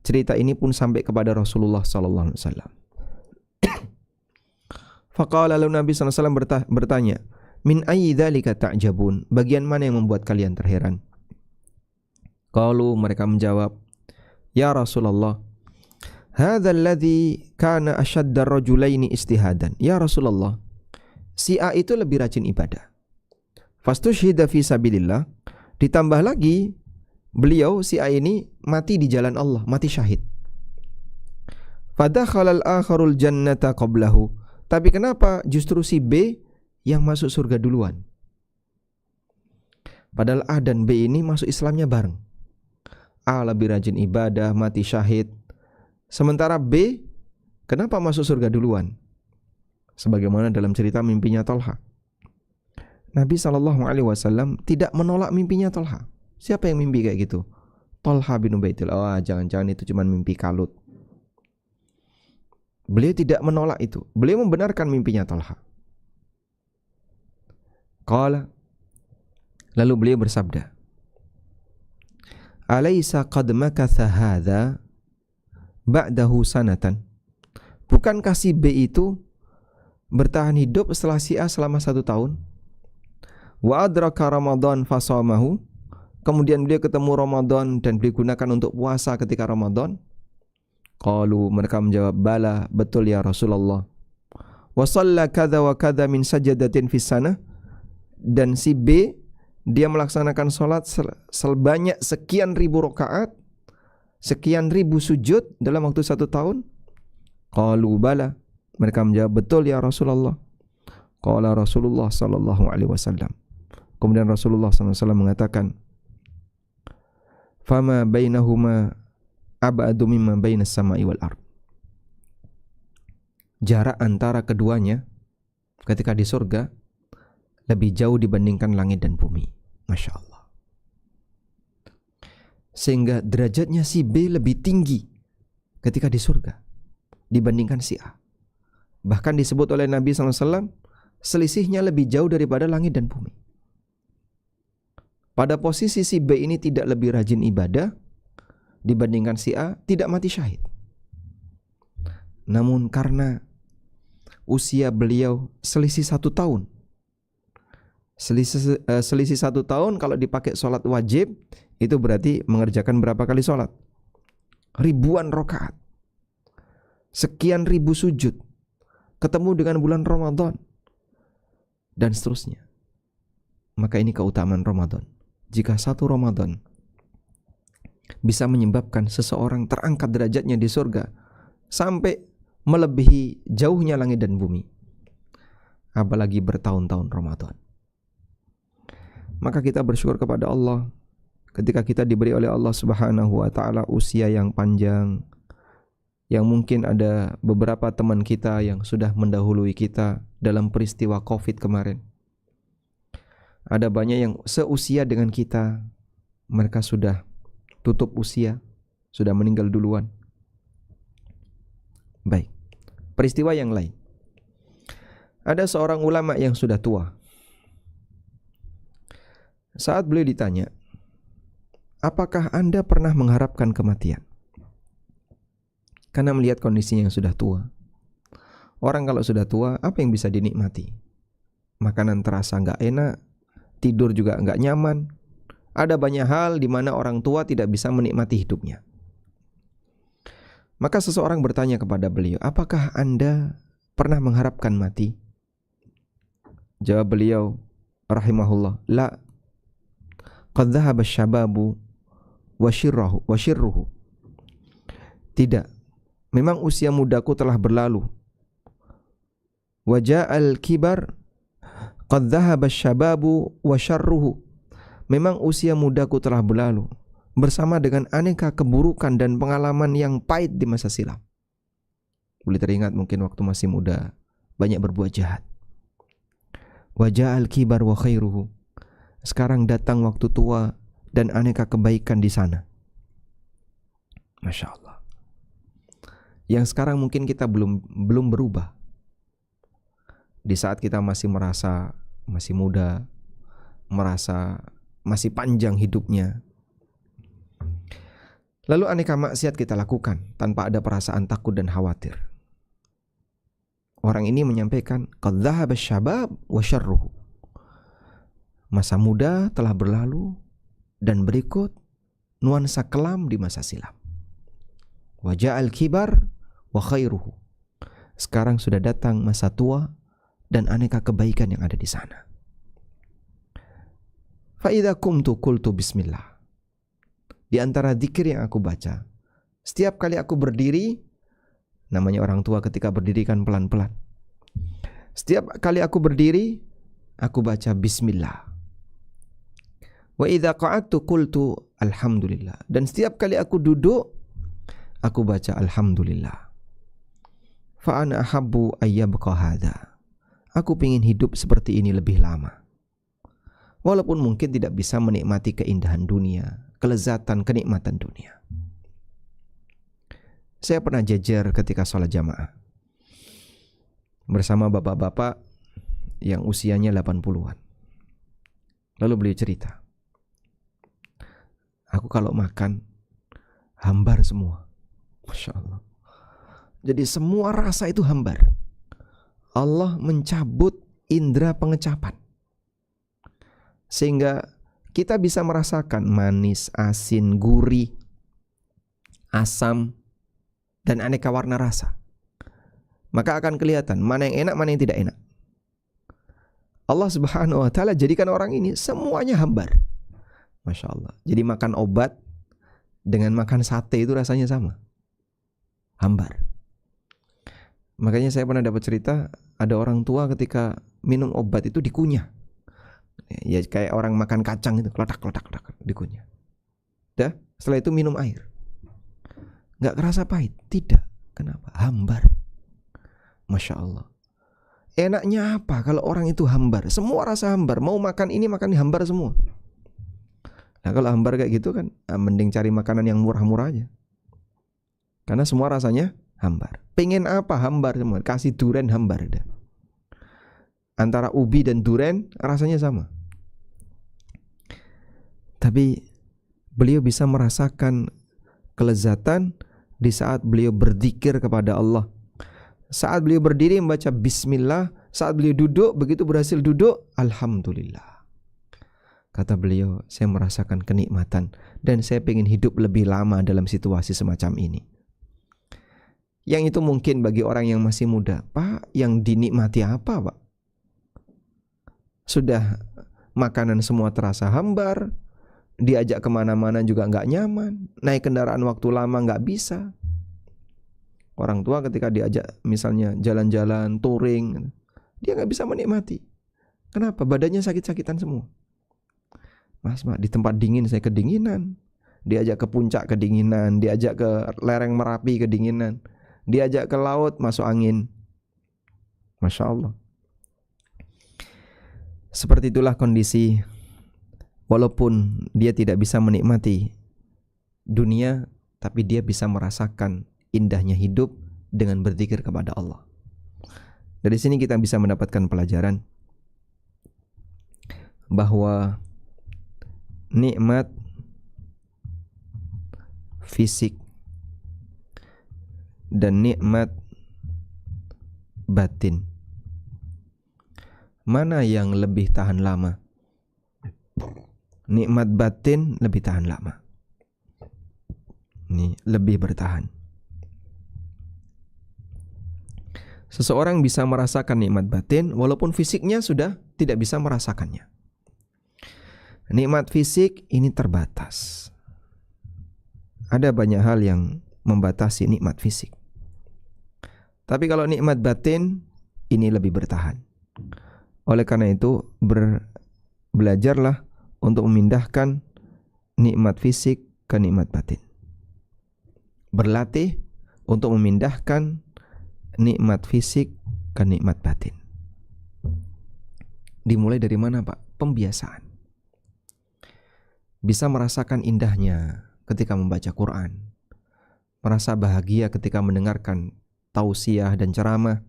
cerita ini pun sampai kepada Rasulullah sallallahu alaihi wasallam. Faqala lalu Nabi sallallahu alaihi wasallam bertanya, "Min ayyi dzalika ta'jabun?" Bagian mana yang membuat kalian terheran? Qalu, mereka menjawab, "Ya Rasulullah, hadza alladhi kana ashadda ar-rajulaini istihadan." Ya Rasulullah, si A itu lebih rajin ibadah. Fastushhida fi sabilillah. Ditambah lagi beliau si A ini mati di jalan Allah, mati syahid. Fadakhala al-akharul jannata qablahu. Tapi kenapa justru si B yang masuk surga duluan? Padahal A dan B ini masuk Islamnya bareng. A lebih rajin ibadah, mati syahid. Sementara B kenapa masuk surga duluan? Sebagaimana dalam cerita mimpinya Tolha. Nabi SAW tidak menolak mimpinya Tolha. Siapa yang mimpi kayak gitu? Tolha bin Ubaidillah. Oh, jangan-jangan itu cuma mimpi kalut. Beliau tidak menolak itu. Beliau membenarkan mimpinya Tolha. Qala. Lalu beliau bersabda, Alaysa qad makatha hadha ba'dahu sanatan. Bukankah si B itu bertahan hidup setelah si A selama 1 tahun? Wa adraka Ramadan fasamahu. Kemudian beliau ketemu Ramadan dan beliau gunakan untuk puasa ketika Ramadan. Qalu, mereka menjawab, bala, betul ya Rasulullah. Wa shalla kadza wa kadza min sajadatin fis sana. Dan si B dia melaksanakan salat sebanyak sekian ribu rakaat, sekian ribu sujud dalam waktu 1 tahun. Qalu bala, mereka menjawab, betul ya Rasulullah. Qala Rasulullah sallallahu alaihi wasallam. Kemudian Rasulullah sallallahu alaihi wasallam mengatakan, fama bainahuma ab'adu mimma bainas sama'i wal ard. Jarak antara keduanya ketika di surga lebih jauh dibandingkan langit dan bumi. Masya Allah. Sehingga derajatnya si B lebih tinggi ketika di surga dibandingkan si A. Bahkan disebut oleh Nabi SAW, selisihnya lebih jauh daripada langit dan bumi. Pada posisi si B ini tidak lebih rajin ibadah dibandingkan si A, tidak mati syahid. Namun karena usia beliau selisih 1 tahun, selisih 1 tahun kalau dipakai sholat wajib, itu berarti mengerjakan berapa kali sholat? Ribuan rakaat, sekian ribu sujud, ketemu dengan bulan Ramadan, dan seterusnya. Maka ini keutamaan Ramadan. Jika 1 Ramadan bisa menyebabkan seseorang terangkat derajatnya di surga sampai melebihi jauhnya langit dan bumi, apalagi bertahun-tahun Ramadan. Maka kita bersyukur kepada Allah ketika kita diberi oleh Allah Subhanahu wa taala usia yang panjang, yang mungkin ada beberapa teman kita yang sudah mendahului kita dalam peristiwa Covid kemarin. Ada banyak yang seusia dengan kita, mereka sudah tutup usia, sudah meninggal duluan. Baik, peristiwa yang lain. Ada seorang ulama yang sudah tua. Saat beliau ditanya, apakah Anda pernah mengharapkan kematian? Karena melihat kondisinya yang sudah tua. Orang kalau sudah tua, apa yang bisa dinikmati? Makanan terasa nggak enak, tidur juga nggak nyaman. Ada banyak hal di mana orang tua tidak bisa menikmati hidupnya. Maka seseorang bertanya kepada beliau, apakah Anda pernah mengharapkan mati? Jawab beliau, rahimahullah, la. Qad dhahaba asy-syababu wa syirruhu. Tidak, memang usia mudaku telah berlalu. Wa ja'al kibar qad dhahaba asy-syababu wa syarruhu. Memang usia mudaku telah berlalu. bersama dengan aneka keburukan dan pengalaman yang pahit di masa silam. Boleh teringat mungkin waktu masih muda banyak berbuat jahat. Waja'al kibar wa khairuhu. Sekarang datang waktu tua dan aneka kebaikan di sana. Masya Allah. Yang sekarang mungkin kita belum berubah. Di saat kita masih merasa masih muda, merasa masih panjang hidupnya, lalu aneka maksiat kita lakukan tanpa ada perasaan takut dan khawatir. Orang ini menyampaikan qad dhahaba asy-syabab wa syarruhu. Masa muda telah berlalu dan berikut nuansa kelam di masa silam. Wa ja'al kibar wa khairuhu. Sekarang sudah datang masa tua dan aneka kebaikan yang ada di sana. Fa idza qumtu qultu bismillah. Di antara zikir yang aku baca, setiap kali aku berdiri, namanya orang tua ketika berdiri kan pelan-pelan. Setiap kali aku berdiri, aku baca bismillah. Wa idza qa'adtu qultu alhamdulillah. Dan setiap kali aku duduk, aku baca alhamdulillah. Fa ana ahabbu ayyabqa hadza. Aku ingin hidup seperti ini lebih lama. Walaupun mungkin tidak bisa menikmati keindahan dunia, kelezatan, kenikmatan dunia. Saya pernah jejer ketika sholat jamaah bersama bapak-bapak yang usianya 80-an. Lalu beliau cerita, aku kalau makan hambar semua. Masya Allah. Jadi semua rasa itu hambar. Allah mencabut indera pengecapan, sehingga kita bisa merasakan manis, asin, gurih, asam, dan aneka warna rasa. Maka akan kelihatan mana yang enak, mana yang tidak enak. Allah Subhanahu wa ta'ala jadikan orang ini semuanya hambar. Masya Allah. Jadi makan obat dengan makan sate itu rasanya sama. Hambar. Makanya saya pernah dapat cerita, ada orang tua ketika minum obat itu dikunyah. Ya kayak orang makan kacang itu, kletak-kletak dikunyah. Dah, setelah itu minum air. Gak kerasa pahit? Tidak. Kenapa? Hambar. Masya Allah. Enaknya apa kalau orang itu hambar? Semua rasa hambar. Mau makan ini, makan ini, hambar semua. Nah kalau hambar kayak gitu kan, mending cari makanan yang murah-murah aja. Karena semua rasanya hambar. Pengen apa? Hambar semua. Kasih duren hambar. Dah. Antara ubi dan duren rasanya sama. Tapi beliau bisa merasakan kelezatan di saat beliau berzikir kepada Allah. Saat beliau berdiri membaca bismillah, saat beliau duduk, begitu berhasil duduk, alhamdulillah. Kata beliau, saya merasakan kenikmatan dan saya ingin hidup lebih lama dalam situasi semacam ini. Yang itu mungkin bagi orang yang masih muda. Pak, yang dinikmati apa, Pak? Sudah makanan semua terasa hambar, diajak kemana-mana juga nggak nyaman, naik kendaraan waktu lama nggak bisa. Orang tua ketika diajak misalnya jalan-jalan, touring, dia nggak bisa menikmati. Kenapa? Badannya sakit-sakitan semua. Mas, di tempat dingin saya kedinginan, diajak ke puncak kedinginan, diajak ke lereng Merapi kedinginan, diajak ke laut masuk angin. Masya Allah. Seperti itulah kondisi. Walaupun dia tidak bisa menikmati dunia, tapi dia bisa merasakan indahnya hidup dengan berzikir kepada Allah. Dari sini kita bisa mendapatkan pelajaran bahwa nikmat fisik dan nikmat batin, mana yang lebih tahan lama? Nikmat batin lebih tahan lama. Ini lebih bertahan. Seseorang bisa merasakan nikmat batin walaupun fisiknya sudah tidak bisa merasakannya. Nikmat fisik ini terbatas. Ada banyak hal yang membatasi nikmat fisik. Tapi kalau nikmat batin ini lebih bertahan. Oleh karena itu belajarlah untuk memindahkan nikmat fisik ke nikmat batin. Berlatih untuk memindahkan nikmat fisik ke nikmat batin. Dimulai dari mana, Pak? Pembiasaan. Bisa merasakan indahnya ketika membaca Quran, merasa bahagia ketika mendengarkan tausiah dan ceramah,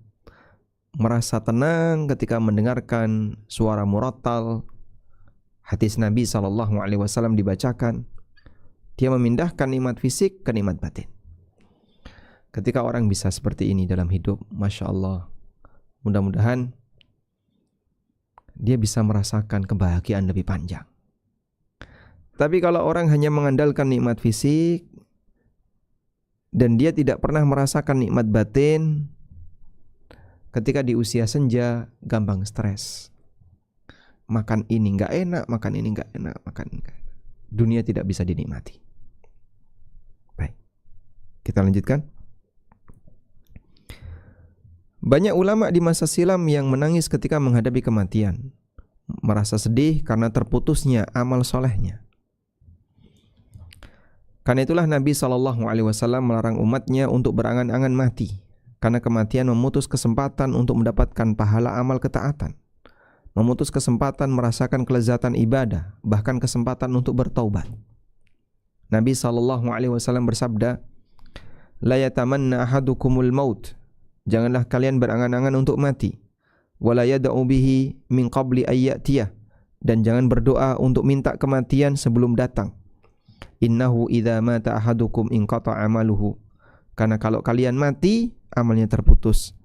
merasa tenang ketika mendengarkan suara murattal, hadis Nabi SAW dibacakan. Dia memindahkan nikmat fisik ke nikmat batin. Ketika orang bisa seperti ini dalam hidup, Masya Allah, mudah-mudahan dia bisa merasakan kebahagiaan lebih panjang. Tapi kalau orang hanya mengandalkan nikmat fisik dan dia tidak pernah merasakan nikmat batin, ketika di usia senja gampang stres. Makan ini nggak enak, makan ini nggak enak, makan ini nggak enak. Dunia tidak bisa dinikmati. Baik, kita lanjutkan. Banyak ulama di masa silam yang menangis ketika menghadapi kematian, merasa sedih karena terputusnya amal solehnya. Karena itulah Nabi SAW melarang umatnya untuk berangan-angan mati, karena kematian memutus kesempatan untuk mendapatkan pahala amal ketaatan, memutus kesempatan merasakan kelezatan ibadah, bahkan kesempatan untuk bertaubat. Nabi SAW bersabda, "La yatamanna ahadukumul maut." Janganlah kalian berangan-angan untuk mati. Wala yad'u bihi min qabli ayyatiyah, dan jangan berdoa untuk minta kematian sebelum datang. Innahu idza mata ahadukum inqata amaluhu. Karena kalau kalian mati, amalnya terputus.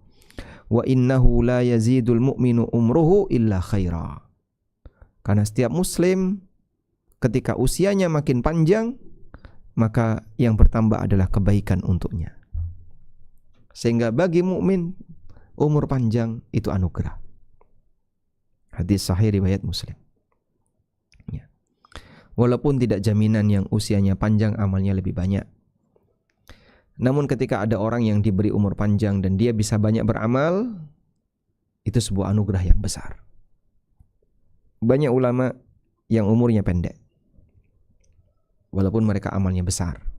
Wa innahu la yazidul mu'minu umruhu illa khaira. Karena setiap muslim ketika usianya makin panjang, maka yang bertambah adalah kebaikan untuknya. Sehingga bagi mukmin umur panjang itu anugerah. Hadis sahih riwayat Muslim. Ya. Walaupun tidak jaminan yang usianya panjang amalnya lebih banyak. Namun ketika ada orang yang diberi umur panjang dan dia bisa banyak beramal, itu sebuah anugerah yang besar. Banyak ulama yang umurnya pendek, walaupun mereka amalnya besar.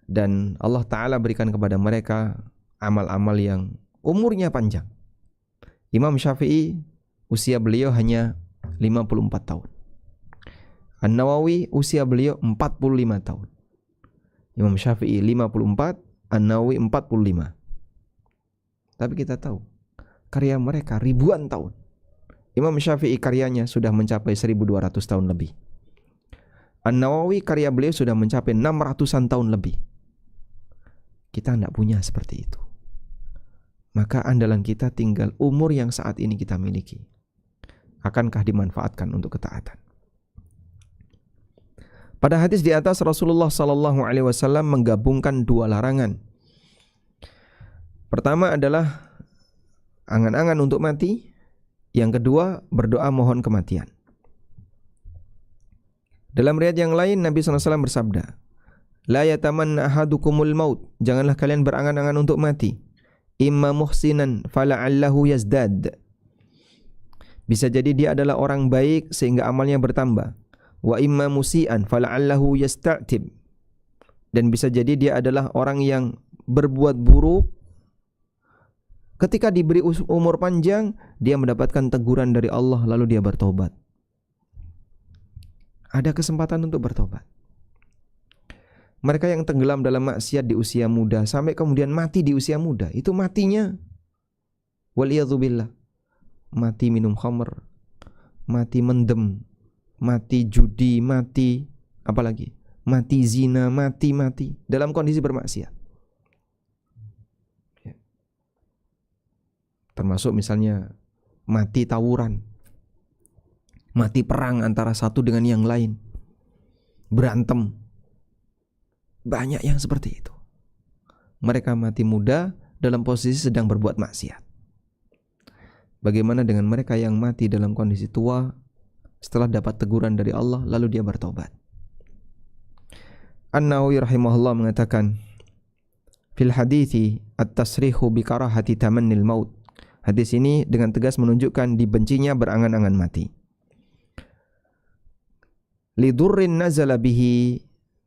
Dan Allah Ta'ala berikan kepada mereka amal-amal yang umurnya panjang. Imam Syafi'i usia beliau hanya 54 tahun. An-Nawawi usia beliau 45 tahun. Imam Syafi'i 54, An-Nawawi 45. Tapi kita tahu karya mereka ribuan tahun. Imam Syafi'i karyanya sudah mencapai 1200 tahun lebih. An-Nawawi karya beliau sudah mencapai 600-an tahun lebih. Kita tidak punya seperti itu. Maka andalan kita tinggal umur yang saat ini kita miliki. Akankah dimanfaatkan untuk ketaatan? Pada hadis di atas Rasulullah SAW menggabungkan dua larangan. Pertama adalah angan-angan untuk mati. Yang kedua berdoa mohon kematian. Dalam riwayat yang lain Nabi SAW bersabda, "La yatamanna ahadukumul maut." Janganlah kalian berangan-angan untuk mati. Imma muhsinan fala'allahu yazdad. Bisa jadi dia adalah orang baik sehingga amalnya bertambah. Wa imma musian fala'allahu yasta'tib. Dan bisa jadi dia adalah orang yang berbuat buruk. Ketika diberi umur panjang, dia mendapatkan teguran dari Allah lalu dia bertobat. Ada kesempatan untuk bertobat. Mereka yang tenggelam dalam maksiat di usia muda sampai kemudian mati di usia muda, itu matinya waliyadzubillah, mati minum khamr, mati mendem, mati judi, mati apalagi, mati zina, mati dalam kondisi bermaksiat. Ya. Termasuk misalnya mati tawuran, mati perang antara satu dengan yang lain, berantem. Banyak yang seperti itu. Mereka mati muda dalam posisi sedang berbuat maksiat. Bagaimana dengan mereka yang mati dalam kondisi tua setelah dapat teguran dari Allah lalu dia bertobat? An-Nawawi rahimahullah mengatakan, fil hadithi at-tasrihu bi karahati tamannil maut. Hadis ini dengan tegas menunjukkan dibencinya berangan-angan mati. Lidurrin nazala bihi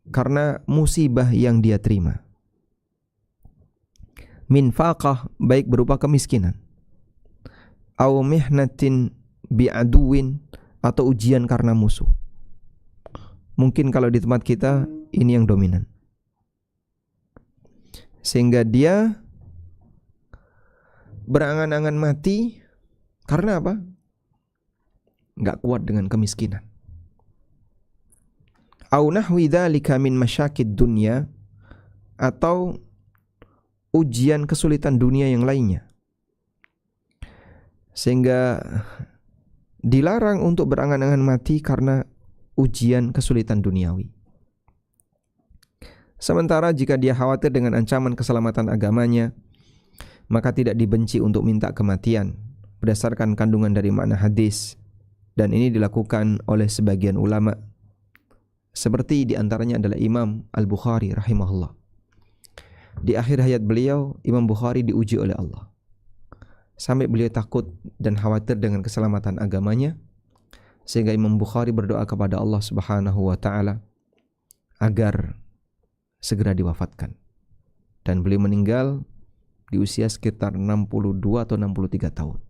karena musibah yang dia terima. Min faqah, baik berupa kemiskinan. Au mihnatin bi'aduwin, atau ujian karena musuh. Mungkin kalau di tempat kita ini yang dominan. Sehingga dia berangan-angan mati karena apa? Enggak kuat dengan kemiskinan. Au nahwi dzalika min masyakid dunya, atau ujian kesulitan dunia yang lainnya. Sehingga dilarang untuk berangan-angan mati karena ujian kesulitan duniawi. Sementara jika dia khawatir dengan ancaman keselamatan agamanya, maka tidak dibenci untuk minta kematian berdasarkan kandungan dari makna hadis, dan ini dilakukan oleh sebagian ulama. Seperti diantaranya adalah Imam Al-Bukhari rahimahullah. Di akhir hayat beliau, Imam Bukhari diuji oleh Allah sampai beliau takut dan khawatir dengan keselamatan agamanya, sehingga Imam Bukhari berdoa kepada Allah Subhanahu wa taala agar segera diwafatkan, dan beliau meninggal di usia sekitar 62 atau 63 tahun.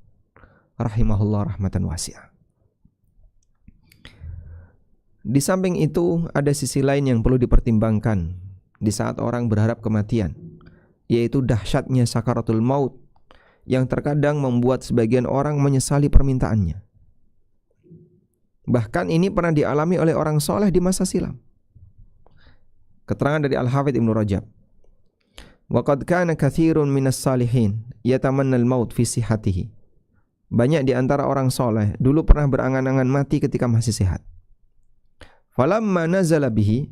Rahimahullah rahmatan wasi'ah. Di samping itu ada sisi lain yang perlu dipertimbangkan di saat orang berharap kematian, yaitu dahsyatnya sakaratul maut yang terkadang membuat sebagian orang menyesali permintaannya. Bahkan ini pernah dialami oleh orang soleh di masa silam. Keterangan dari Al-Hafidz Ibnu Rajab, wa qad kana katsirun minas salihin yatamanna al-maut fi sihhatihi. Banyak di antara orang soleh dulu pernah berangan-angan mati ketika masih sehat. Falamma nazala bihi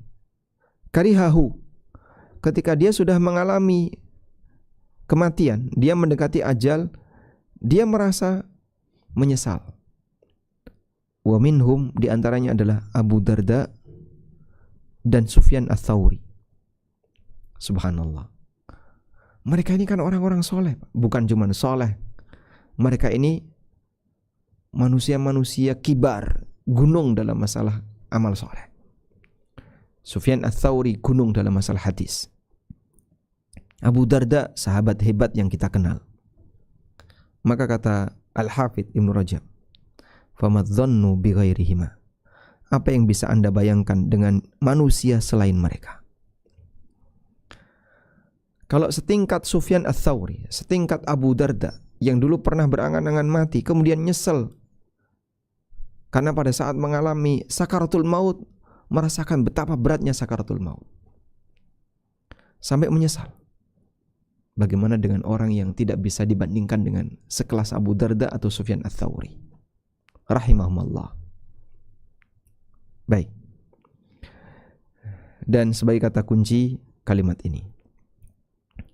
karihahu. Ketika dia sudah mengalami kematian, dia mendekati ajal, dia merasa menyesal. Wa minhum, di antaranya adalah Abu Darda dan Sufyan Ats-Tsauri. Subhanallah. Mereka ini kan orang-orang soleh, bukan cuma soleh. Mereka ini manusia-manusia kibar, gunung dalam masalah amal soleh. Sufyan Ats-Tsauri gunung dalam masalah hadis. Abu Darda sahabat hebat yang kita kenal. Maka kata Al-Hafidz Ibnu Rajab, famadzannu bighairihima. Apa yang bisa Anda bayangkan dengan manusia selain mereka? Kalau setingkat Sufyan Ats-Tsauri, setingkat Abu Darda yang dulu pernah berangan-angan mati, kemudian nyesel karena pada saat mengalami sakaratul maut merasakan betapa beratnya sakaratul maut sampai menyesal. Bagaimana dengan orang yang tidak bisa dibandingkan dengan sekelas Abu Darda atau Sufyan Ats-Tsauri rahimahumullah. Baik. Dan sebagai kata kunci kalimat ini,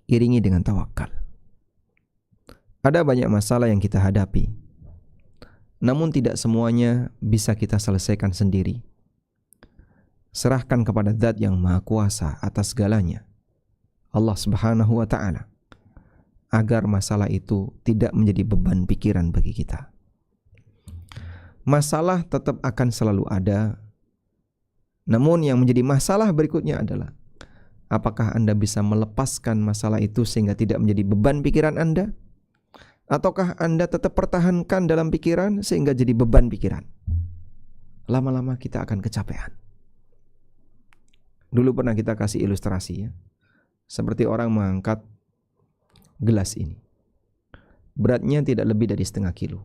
iringi dengan tawakal. Ada banyak masalah yang kita hadapi, namun tidak semuanya bisa kita selesaikan sendiri. Serahkan kepada Zat yang Maha Kuasa atas segalanya, Allah Subhanahu wa ta'ala, agar masalah itu tidak menjadi beban pikiran bagi kita. Masalah tetap akan selalu ada, namun yang menjadi masalah berikutnya adalah apakah Anda bisa melepaskan masalah itu sehingga tidak menjadi beban pikiran Anda, ataukah Anda tetap pertahankan dalam pikiran sehingga jadi beban pikiran. Lama-lama kita akan kecapean. Dulu pernah kita kasih ilustrasi, ya, seperti orang mengangkat gelas ini. Beratnya tidak lebih dari 0,5 kilo.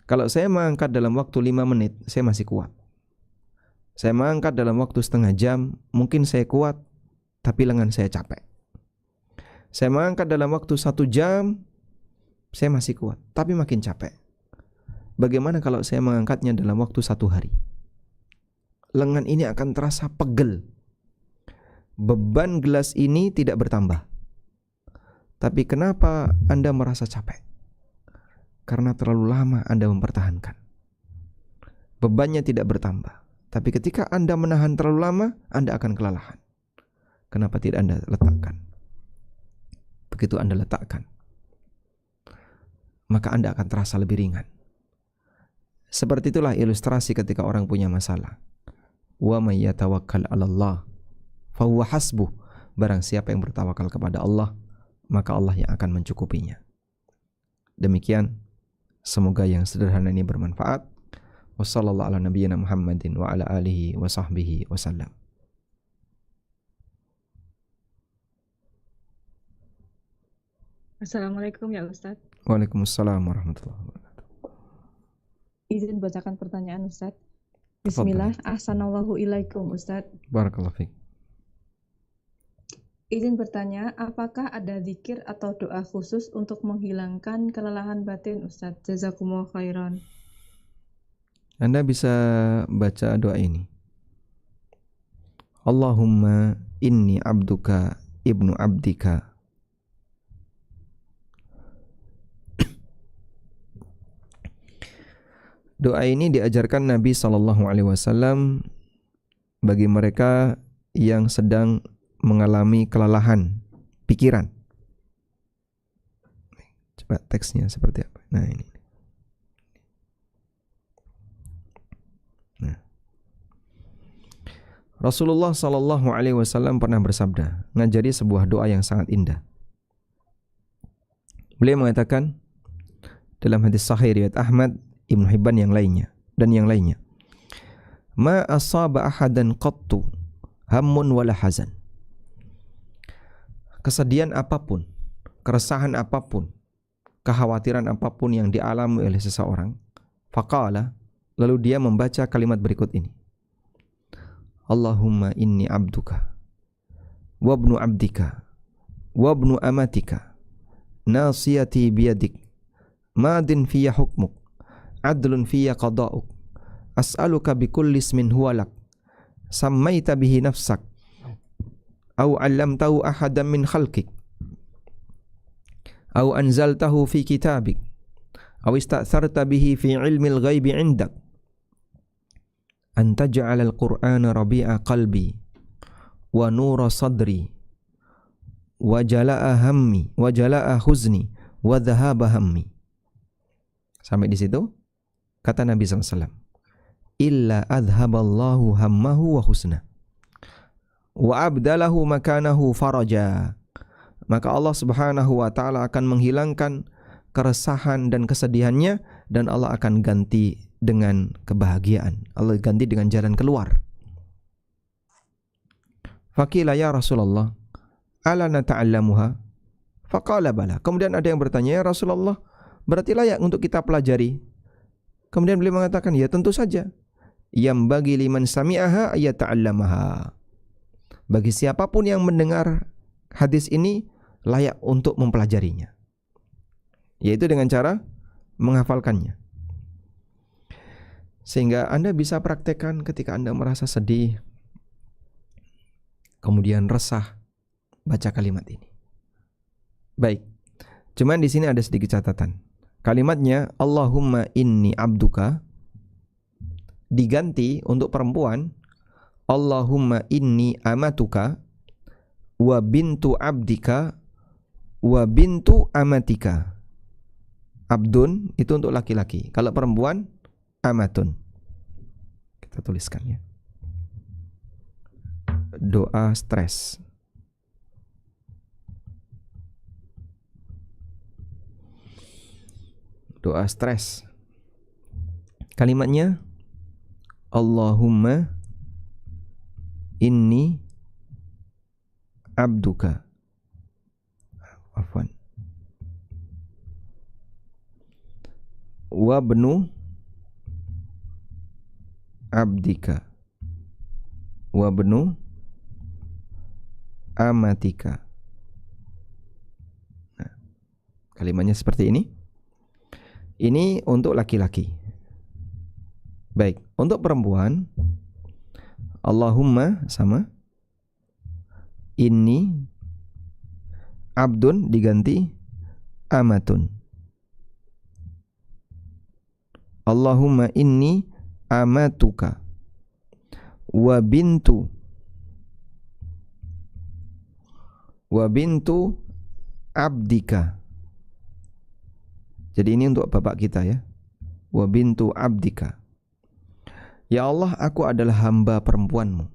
Kalau saya mengangkat dalam waktu 5 menit, saya masih kuat. Saya mengangkat dalam waktu setengah jam, mungkin saya kuat, tapi lengan saya capek. Saya mengangkat dalam waktu 1 jam, saya masih kuat, tapi makin capek. Bagaimana kalau saya mengangkatnya dalam waktu 1 hari? Lengan ini akan terasa pegel. Beban gelas ini tidak bertambah. Tapi kenapa Anda merasa capek? Karena terlalu lama Anda mempertahankan. Bebannya tidak bertambah. Tapi ketika Anda menahan terlalu lama, Anda akan kelelahan. Kenapa tidak Anda letakkan? Begitu Anda letakkan, maka Anda akan terasa lebih ringan. Seperti itulah ilustrasi ketika orang punya masalah. Wa may yatawakkal 'alallah fahuwa hasbuh. Barang siapa yang bertawakal kepada Allah, maka Allah yang akan mencukupinya. Demikian, semoga yang sederhana ini bermanfaat. Wassallallahu ala nabiyyina Muhammadin wa ala alihi wa sahbihi wasallam. Assalamualaikum ya Ustadz. Waalaikumsalam warahmatullahi wabarakatuh. Izin bacakan pertanyaan Ustadz. Tafadhal. Bismillah, ahsanallahu ilaikum Ustadz. Barakallahu fiik. Izin bertanya, apakah ada zikir atau doa khusus untuk menghilangkan kelelahan batin Ustadz? Jazakumullah khairan. Anda bisa baca doa ini. Allahumma inni abduka ibnu abdika. Doa ini diajarkan Nabi SAW bagi mereka yang sedang mengalami kelelahan pikiran. Coba teksnya seperti apa? Nah ini. Nah. Rasulullah SAW pernah bersabda, ngajari sebuah doa yang sangat indah. Beliau mengatakan dalam hadis sahih riwayat Ahmad, Ibnu Hibban yang lainnya dan yang lainnya, ma asaba ahadan qattu hammun wala hazan. Kesedihan apapun, keresahan apapun, kekhawatiran apapun yang dialami oleh seseorang, faqala, lalu dia membaca kalimat berikut ini. Allahumma inni abduka wabnu abdika wabnu amatika nasiyati biyadik madin fiyya hukmuk adlun fiyya qada'uk as'aluka bikulli ismin huwa lak sammaita bihi nafsak au 'allamtahu ahadan min khalqik au anzaltahu fi kitabik au ista'tharta bihi fi 'ilmil ghaibi 'indak an taj'alal qur'ana rabi'a qalbi wa nura sadri wa jala'a hammi wa jala'a huzni wa dhahaba hammi. Sampai di situ kata Nabi SAW, illa adhaballahu hammahu wa husna wa abdalahu makanahu faraja. Maka Allah Subhanahu wa ta'ala akan menghilangkan keresahan dan kesedihannya, dan Allah akan ganti dengan kebahagiaan. Allah ganti dengan jalan keluar. Faqila ya Rasulullah ala nata'allamuha? Faqala bala. Kemudian ada yang bertanya, ya Rasulullah, berarti layak untuk kita pelajari? Kemudian beliau mengatakan, ya tentu saja. Yang bagi liman sami'aha ayata'allamaha. Bagi siapapun yang mendengar hadis ini, layak untuk mempelajarinya, yaitu dengan cara menghafalkannya. Sehingga Anda bisa praktekkan ketika Anda merasa sedih, kemudian resah, baca kalimat ini. Baik, cuman di sini ada sedikit catatan. Kalimatnya Allahumma inni abduka diganti untuk perempuan Allahumma inni amatuka wa bintu abdika wa bintu amatika. Abdun itu untuk laki-laki, kalau perempuan amatun. Kita tuliskan ya. Doa stres. Doa stres. Kalimatnya Allahumma inni abduka. Afwan. Wabnu abdika wabnu amatika. Nah, kalimatnya seperti ini. Ini untuk laki-laki. Baik, untuk perempuan Allahumma sama inni abdun diganti amatun. Allahumma inni amatuka wa bintu abdika. Jadi ini untuk bapak kita ya. Wa bintu abdika. Ya Allah, aku adalah hamba perempuanmu,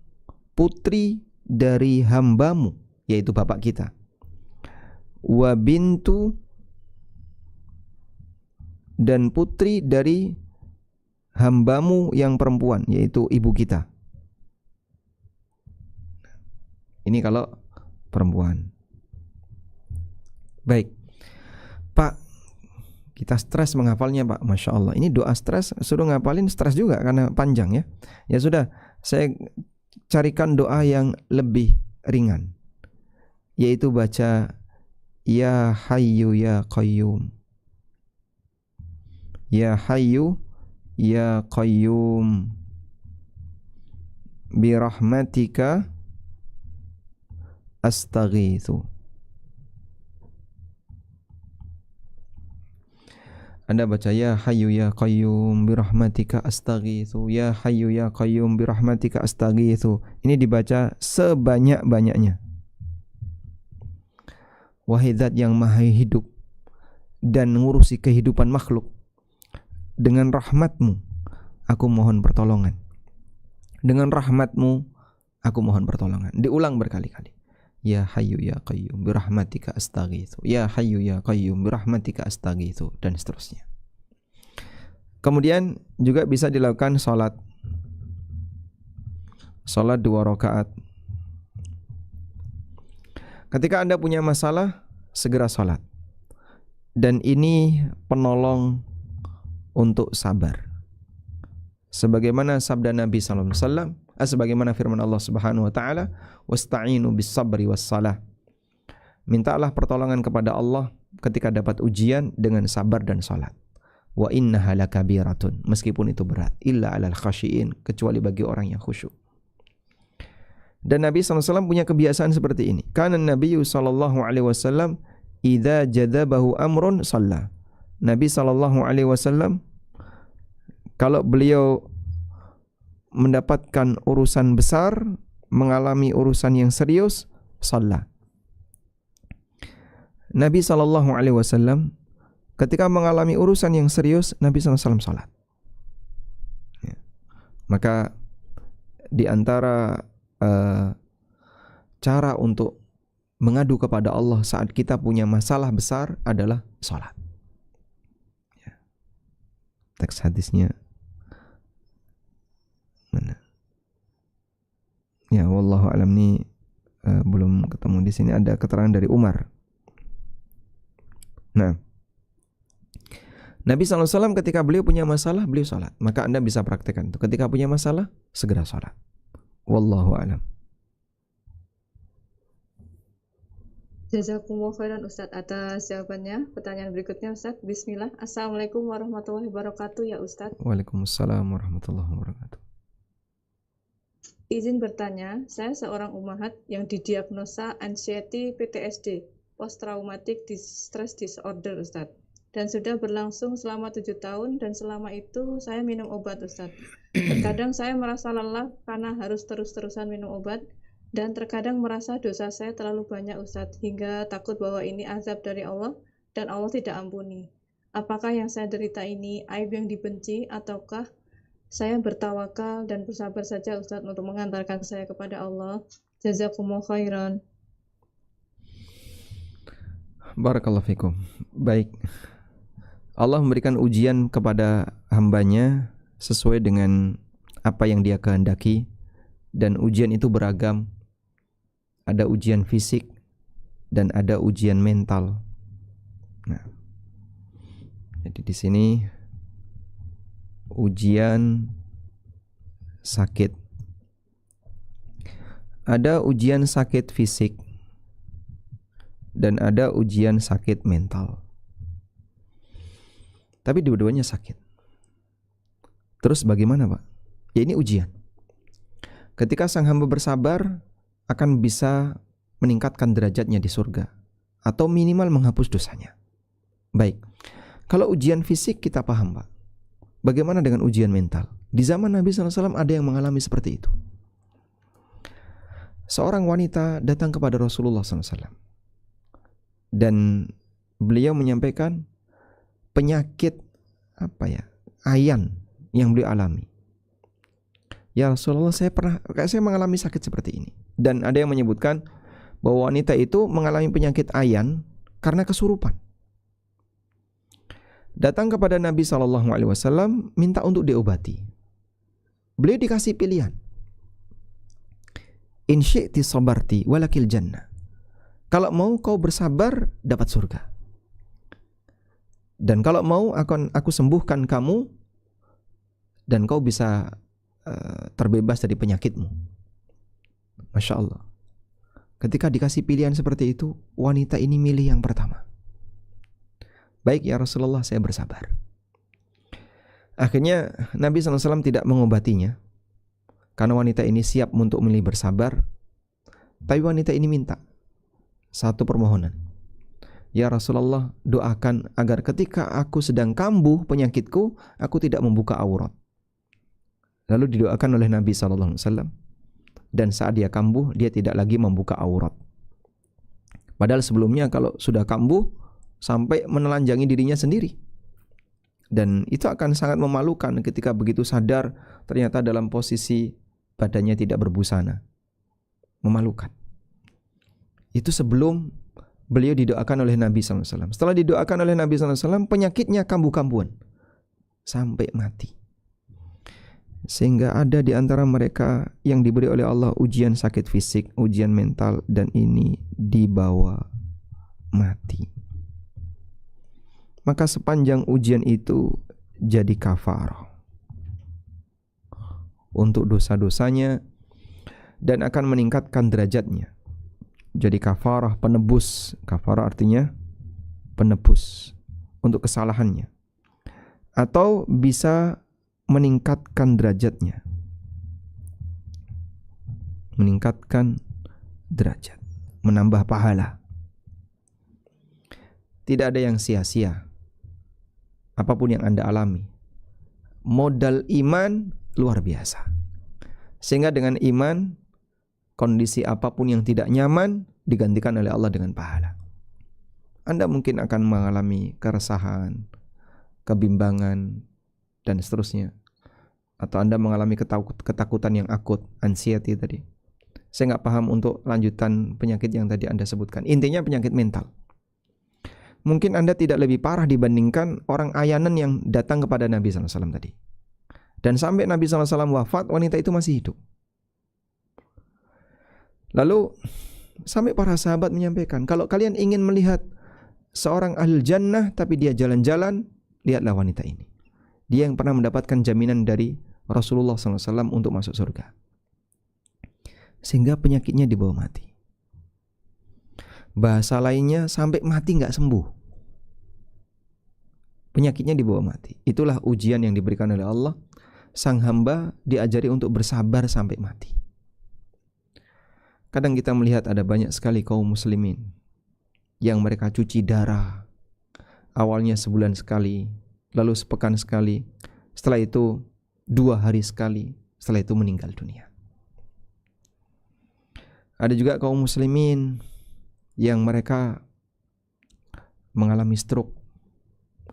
putri dari hambamu, yaitu bapak kita. Wa bintu, dan putri dari hambamu yang perempuan, yaitu ibu kita. Ini kalau perempuan. Baik, Pak, kita stres menghafalnya, Pak. Masya Allah, ini doa stres, suruh ngapalin stres juga karena panjang ya. Ya sudah, saya carikan doa yang lebih ringan, yaitu baca Ya Hayyu Ya Qayyum. Ya Hayyu Ya Qayyum birahmatika astaghitsu. Anda baca Ya Hayyu Ya Qayyum birahmatika astaghitsu. Ya Hayyu Ya Qayyum birahmatika astaghitsu. Ini dibaca sebanyak-banyaknya. Wahai Zat yang Maha Hidup dan mengurusi kehidupan makhluk, dengan rahmat-Mu aku mohon pertolongan. Dengan rahmat-Mu aku mohon pertolongan. Diulang berkali-kali. Ya Hayyu Ya Qayyum birahmatika astaghitsu. Ya Hayyu Ya Qayyum birahmatika astaghitsu, dan seterusnya. Kemudian juga bisa dilakukan salat 2 rakaat. Ketika Anda punya masalah, segera salat. Dan ini penolong untuk sabar. Sebagaimana sabda Nabi sallallahu alaihi wasallam, sebagaimana firman Allah Subhanahu wa taala, "Wasta'inu bis-sabri was-salah." Mintalah pertolongan kepada Allah ketika dapat ujian dengan sabar dan salat. Wa innaha lakabiratun, meskipun itu berat, illa 'alal khashiin, kecuali bagi orang yang khusyuk. Dan Nabi sallallahu alaihi wasallam punya kebiasaan seperti ini. Kana Nabi sallallahu alaihi wasallam idza jadabahu amrun shalla. Nabi sallallahu alaihi wasallam kalau beliau mendapatkan urusan besar, mengalami urusan yang serius, shalla. Nabi sallallahu alaihi wasallam ketika mengalami urusan yang serius, Nabi sallallahu alaihi wasallam salat. Ya. Maka di antara cara untuk mengadu kepada Allah saat kita punya masalah besar adalah salat. Ya. Teks hadisnya mana? Ya, wallahu alam, ini belum ketemu di sini. Ada keterangan dari Umar. Nah, Nabi SAW ketika beliau punya masalah, beliau salat. Maka Anda bisa praktekkan itu. Ketika punya masalah, segera salat. Wallahu alam. Jazakumullah khairan Ustadz atas jawabannya. Pertanyaan berikutnya Ustadz. Bismillah. Assalamualaikum warahmatullahi wabarakatuh ya Ustadz. Waalaikumsalam warahmatullahi wabarakatuh. Izin bertanya, saya seorang ummahat yang didiagnosa anxiety PTSD, post traumatic stress disorder Ustadz. Dan sudah berlangsung selama 7 tahun, dan selama itu saya minum obat Ustadz. Terkadang saya merasa lelah karena harus terus-terusan minum obat, dan terkadang merasa dosa saya terlalu banyak Ustadz, hingga takut bahwa ini azab dari Allah dan Allah tidak ampuni. Apakah yang saya derita ini aib yang dibenci, ataukah saya bertawakal dan bersabar saja Ustadz untuk mengantarkan saya kepada Allah? Jazakumullah khairan. Barakallahu fikum. Baik, Allah memberikan ujian kepada hambanya sesuai dengan apa yang Dia kehendaki, dan ujian itu beragam. Ada ujian fisik dan ada ujian mental. Nah, jadi di sini ujian sakit. Ada ujian sakit fisik dan ada ujian sakit mental. Tapi dua-duanya sakit. Terus bagaimana, Pak? Ya, ini ujian. Ketika sang hamba bersabar, akan bisa meningkatkan derajatnya di surga, atau minimal menghapus dosanya. Baik, kalau ujian fisik kita paham, Pak. Bagaimana dengan ujian mental? Di zaman Nabi SAW ada yang mengalami seperti itu. Seorang wanita datang kepada Rasulullah SAW, dan beliau menyampaikan penyakit ayan yang beliau alami. Ya Rasulullah, saya mengalami sakit seperti ini. Dan ada yang menyebutkan bahwa wanita itu mengalami penyakit ayan karena kesurupan. Datang kepada Nabi SAW minta untuk diobati. Beliau dikasih pilihan. In syi'ti sabarti walakil jannah. Kalau mau kau bersabar dapat surga. Dan kalau mau aku sembuhkan kamu dan kau bisa terbebas dari penyakitmu. Masya Allah. Ketika dikasih pilihan seperti itu, wanita ini milih yang pertama. Baik ya Rasulullah, saya bersabar. Akhirnya Nabi SAW tidak mengobatinya karena wanita ini siap untuk milih bersabar. Tapi wanita ini minta satu permohonan. Ya Rasulullah, doakan agar ketika aku sedang kambuh penyakitku, aku tidak membuka aurat. Lalu didoakan oleh Nabi SAW. Dan saat dia kambuh, dia tidak lagi membuka aurat. Padahal sebelumnya kalau sudah kambuh, sampai menelanjangi dirinya sendiri. Dan itu akan sangat memalukan ketika begitu sadar ternyata dalam posisi badannya tidak berbusana. Memalukan. Itu sebelum beliau didoakan oleh Nabi SAW. Setelah didoakan oleh Nabi SAW, penyakitnya kambuh-kambuhan sampai mati. Sehingga ada di antara mereka yang diberi oleh Allah ujian sakit fisik, ujian mental, dan ini dibawa mati. Maka sepanjang ujian itu jadi kafarah untuk dosa-dosanya dan akan meningkatkan derajatnya. Jadi kafarah penebus. Kafarah artinya penebus untuk kesalahannya. Atau bisa meningkatkan derajatnya. Meningkatkan derajat, menambah pahala. Tidak ada yang sia-sia. Apapun yang Anda alami, modal iman luar biasa. Sehingga dengan iman, kondisi apapun yang tidak nyaman digantikan oleh Allah dengan pahala. Anda mungkin akan mengalami keresahan, kebimbangan, dan seterusnya. Atau Anda mengalami ketakutan yang akut, anxiety tadi. Saya nggak paham untuk lanjutan penyakit yang tadi Anda sebutkan. Intinya penyakit mental. Mungkin Anda tidak lebih parah dibandingkan orang ayanan yang datang kepada Nabi SAW tadi. Dan sampai Nabi SAW wafat, wanita itu masih hidup. Lalu sampai para sahabat menyampaikan, kalau kalian ingin melihat seorang ahli jannah tapi dia jalan-jalan, lihatlah wanita ini. Dia yang pernah mendapatkan jaminan dari Rasulullah SAW untuk masuk surga. Sehingga penyakitnya dibawa mati. Bahasa lainnya sampai mati nggak sembuh. Penyakitnya dibawa mati. Itulah ujian yang diberikan oleh Allah. Sang hamba diajari untuk bersabar sampai mati. Kadang kita melihat ada banyak sekali kaum muslimin yang mereka cuci darah. Awalnya sebulan sekali, lalu sepekan sekali, setelah itu 2 hari sekali, setelah itu meninggal dunia. Ada juga kaum muslimin yang mereka mengalami stroke.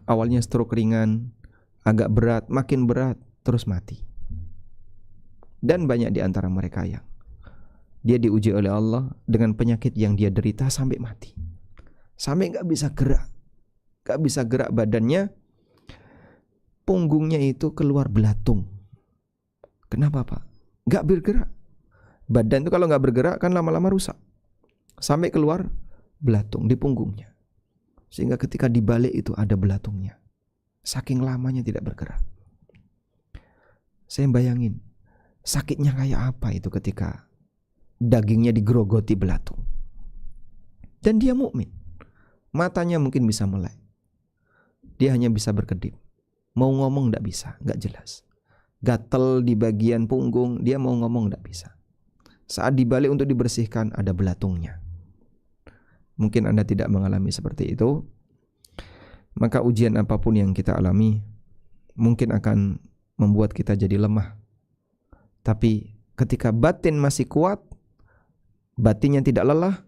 Awalnya stroke ringan, agak berat, makin berat, terus mati. Dan banyak di antara mereka yang dia diuji oleh Allah dengan penyakit yang dia derita sampai mati. Sampai gak bisa gerak. Gak bisa gerak badannya. Punggungnya itu keluar belatung. Kenapa Pak? Gak bergerak. Badan itu kalau gak bergerak kan lama-lama rusak. Sampai keluar belatung di punggungnya. Sehingga ketika dibalik itu ada belatungnya. Saking lamanya tidak bergerak. Saya bayangin sakitnya kayak apa itu ketika dagingnya digerogoti belatung. Dan dia mukmin. Matanya mungkin bisa melek. Dia hanya bisa berkedip. Mau ngomong tidak bisa, nggak jelas. Gatel di bagian punggung, dia mau ngomong tidak bisa. Saat dibalik untuk dibersihkan ada belatungnya. Mungkin Anda tidak mengalami seperti itu. Maka ujian apapun yang kita alami mungkin akan membuat kita jadi lemah. Tapi ketika batin masih kuat, batinnya tidak lelah,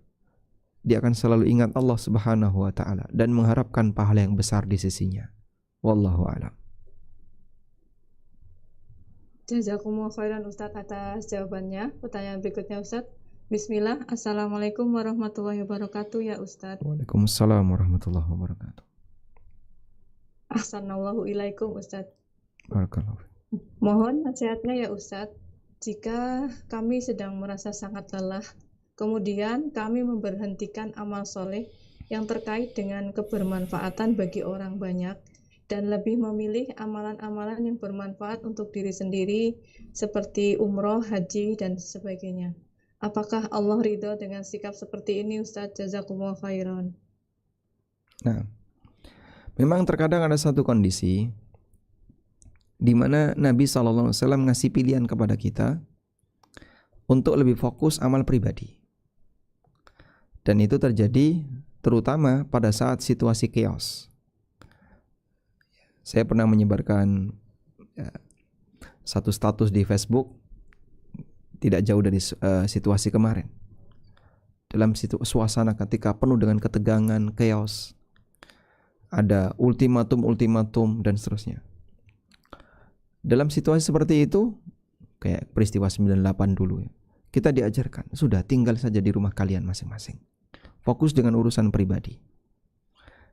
dia akan selalu ingat Allah Subhanahu wa ta'ala dan mengharapkan pahala yang besar di sisinya. Wallahu a'lam. Jazakumullah khairan Ustadz atas jawabannya. Pertanyaan berikutnya Ustadz. Bismillah. Assalamualaikum warahmatullahi wabarakatuh ya Ustadz. Waalaikumsalam warahmatullahi wabarakatuh. Ahsanallahu ilaikum Ustadz. Barakallahu. Mohon nasihatnya ya Ustadz. Jika kami sedang merasa sangat lelah, kemudian kami memberhentikan amal soleh yang terkait dengan kebermanfaatan bagi orang banyak dan lebih memilih amalan-amalan yang bermanfaat untuk diri sendiri seperti umroh, haji, dan sebagainya. Apakah Allah ridho dengan sikap seperti ini Ustadz? Jazakumullah khairan. Nah, memang terkadang ada satu kondisi di mana Nabi SAW ngasih pilihan kepada kita untuk lebih fokus amal pribadi. Dan itu terjadi terutama pada saat situasi chaos. Saya pernah menyebarkan satu status di Facebook tidak jauh dari situasi kemarin. Dalam suasana ketika penuh dengan ketegangan, chaos, ada ultimatum dan seterusnya. Dalam situasi seperti itu, kayak peristiwa 98 dulu ya, kita diajarkan, sudah tinggal saja di rumah kalian masing-masing. Fokus dengan urusan pribadi.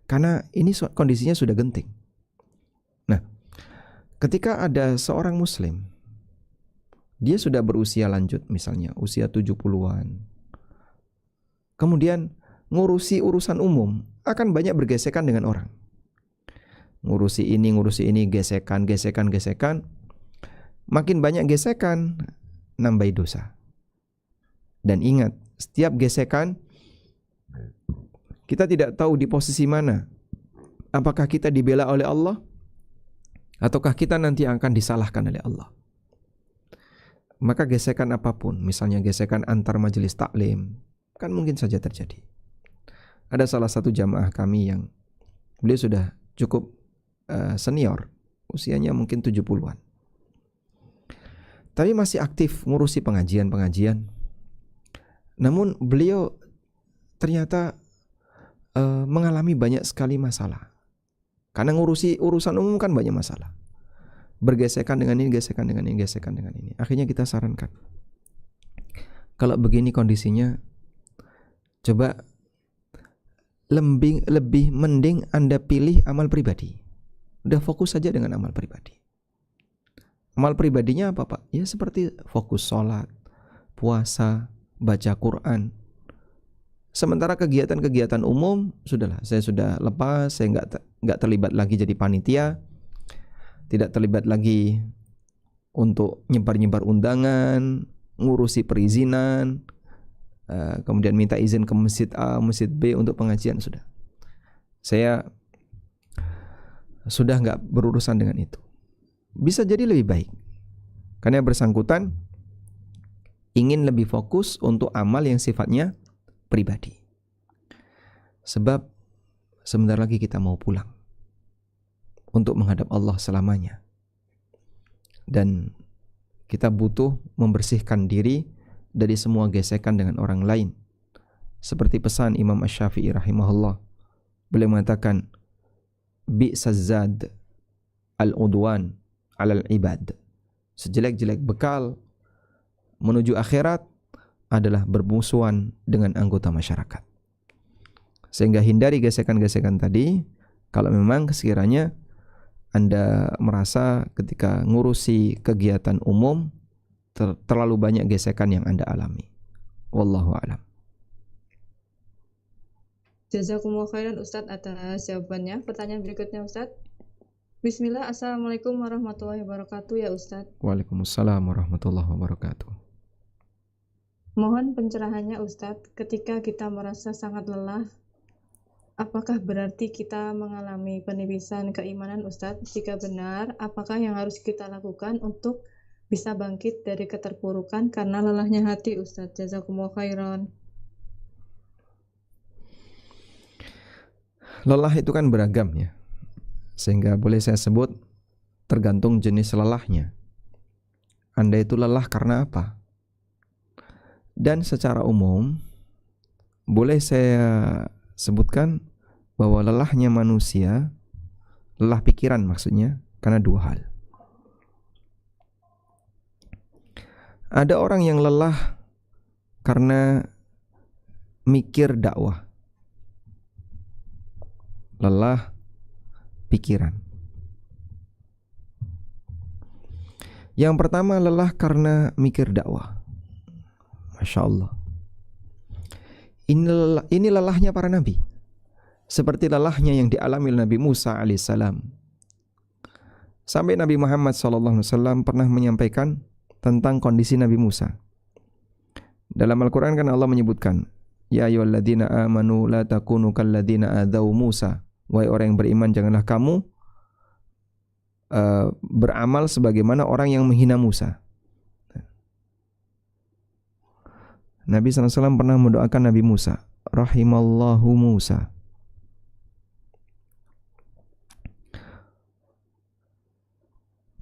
Karena ini kondisinya sudah genting. Nah, ketika ada seorang muslim, dia sudah berusia lanjut misalnya, usia 70-an. Kemudian ngurusi urusan umum akan banyak bergesekan dengan orang. Ngurusi ini, gesekan. Makin banyak gesekan, nambah dosa. Dan ingat, setiap gesekan, kita tidak tahu di posisi mana. Apakah kita dibela oleh Allah, ataukah kita nanti akan disalahkan oleh Allah. Maka gesekan apapun, misalnya gesekan antar majelis taklim, kan mungkin saja terjadi. Ada salah satu jamaah kami yang beliau sudah cukup senior, usianya mungkin 70-an. Tapi masih aktif ngurusi pengajian. Namun beliau ternyata mengalami banyak sekali masalah. Karena ngurusi urusan umum kan banyak masalah. Bergesekan dengan ini. Akhirnya kita sarankan, kalau begini kondisinya, coba lebih mending Anda pilih amal pribadi. Udah fokus saja dengan amal pribadi. Amal pribadinya apa Pak? Ya seperti fokus sholat, puasa, baca Quran. Sementara kegiatan-kegiatan umum, sudahlah, saya sudah lepas, saya nggak terlibat lagi jadi panitia, tidak terlibat lagi untuk nyebar-nyebar undangan, ngurusi perizinan, kemudian minta izin ke masjid A, masjid B untuk pengajian, sudah. Saya sudah nggak berurusan dengan itu. Bisa jadi lebih baik, karena yang bersangkutan ingin lebih fokus untuk amal yang sifatnya pribadi. Sebab sebentar lagi kita mau pulang untuk menghadap Allah selamanya. Dan kita butuh membersihkan diri dari semua gesekan dengan orang lain. Seperti pesan Imam Asy-Syafi'i rahimahullah. Beliau mengatakan, bi'sazad al-udwan alal ibad. Sejelek-jelek bekal menuju akhirat adalah bermusuhan dengan anggota masyarakat. Sehingga hindari gesekan-gesekan tadi. Kalau memang sekiranya Anda merasa ketika ngurusi kegiatan umum terlalu banyak gesekan yang Anda alami. Wallahu a'lam. Jazakumullah khairan Ustadz atas jawabannya. Pertanyaan berikutnya Ustadz. Bismillah. Assalamualaikum warahmatullahi wabarakatuh ya Ustadz. Waalaikumsalam warahmatullahi wabarakatuh. Mohon pencerahannya Ustadz, ketika kita merasa sangat lelah, apakah berarti kita mengalami penipisan keimanan Ustadz? Jika benar, apakah yang harus kita lakukan untuk bisa bangkit dari keterpurukan karena lelahnya hati Ustadz? Jazakumullah khairan. Lelah itu kan beragam ya. Sehingga boleh saya sebut tergantung jenis lelahnya. Anda itu lelah karena apa? Dan secara umum boleh saya sebutkan bahwa lelahnya manusia, lelah pikiran maksudnya, karena dua hal. Ada orang yang lelah karena mikir dakwah. Lelah pikiran. Yang pertama, lelah karena mikir dakwah. Masya Allah. Ini lelahnya para nabi. Seperti lelahnya yang dialami Nabi Musa alaihissalam. Sampai Nabi Muhammad SAW pernah menyampaikan tentang kondisi Nabi Musa. Dalam Al-Quran kan Allah menyebutkan, Ya ayyuhalladzina amanu la takunu kalladzina adzau Musa. Wahai orang yang beriman, janganlah kamu beramal sebagaimana orang yang menghina Musa. Nabi SAW pernah mendoakan Nabi Musa, Rahimallahu Musa.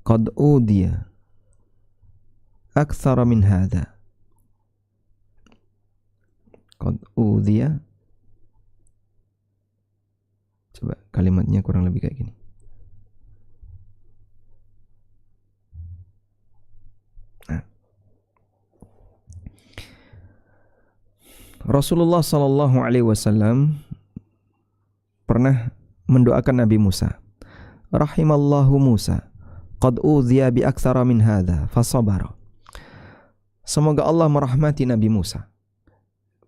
Qad udiya akthara min hadha. Qad udiya. Coba kalimatnya kurang lebih kayak gini. Rasulullah sallallahu alaihi wasallam pernah mendoakan Nabi Musa, Rahimallahu Musa, qad udhiya bi aktsara min hadza fasabara. Semoga Allah merahmati Nabi Musa.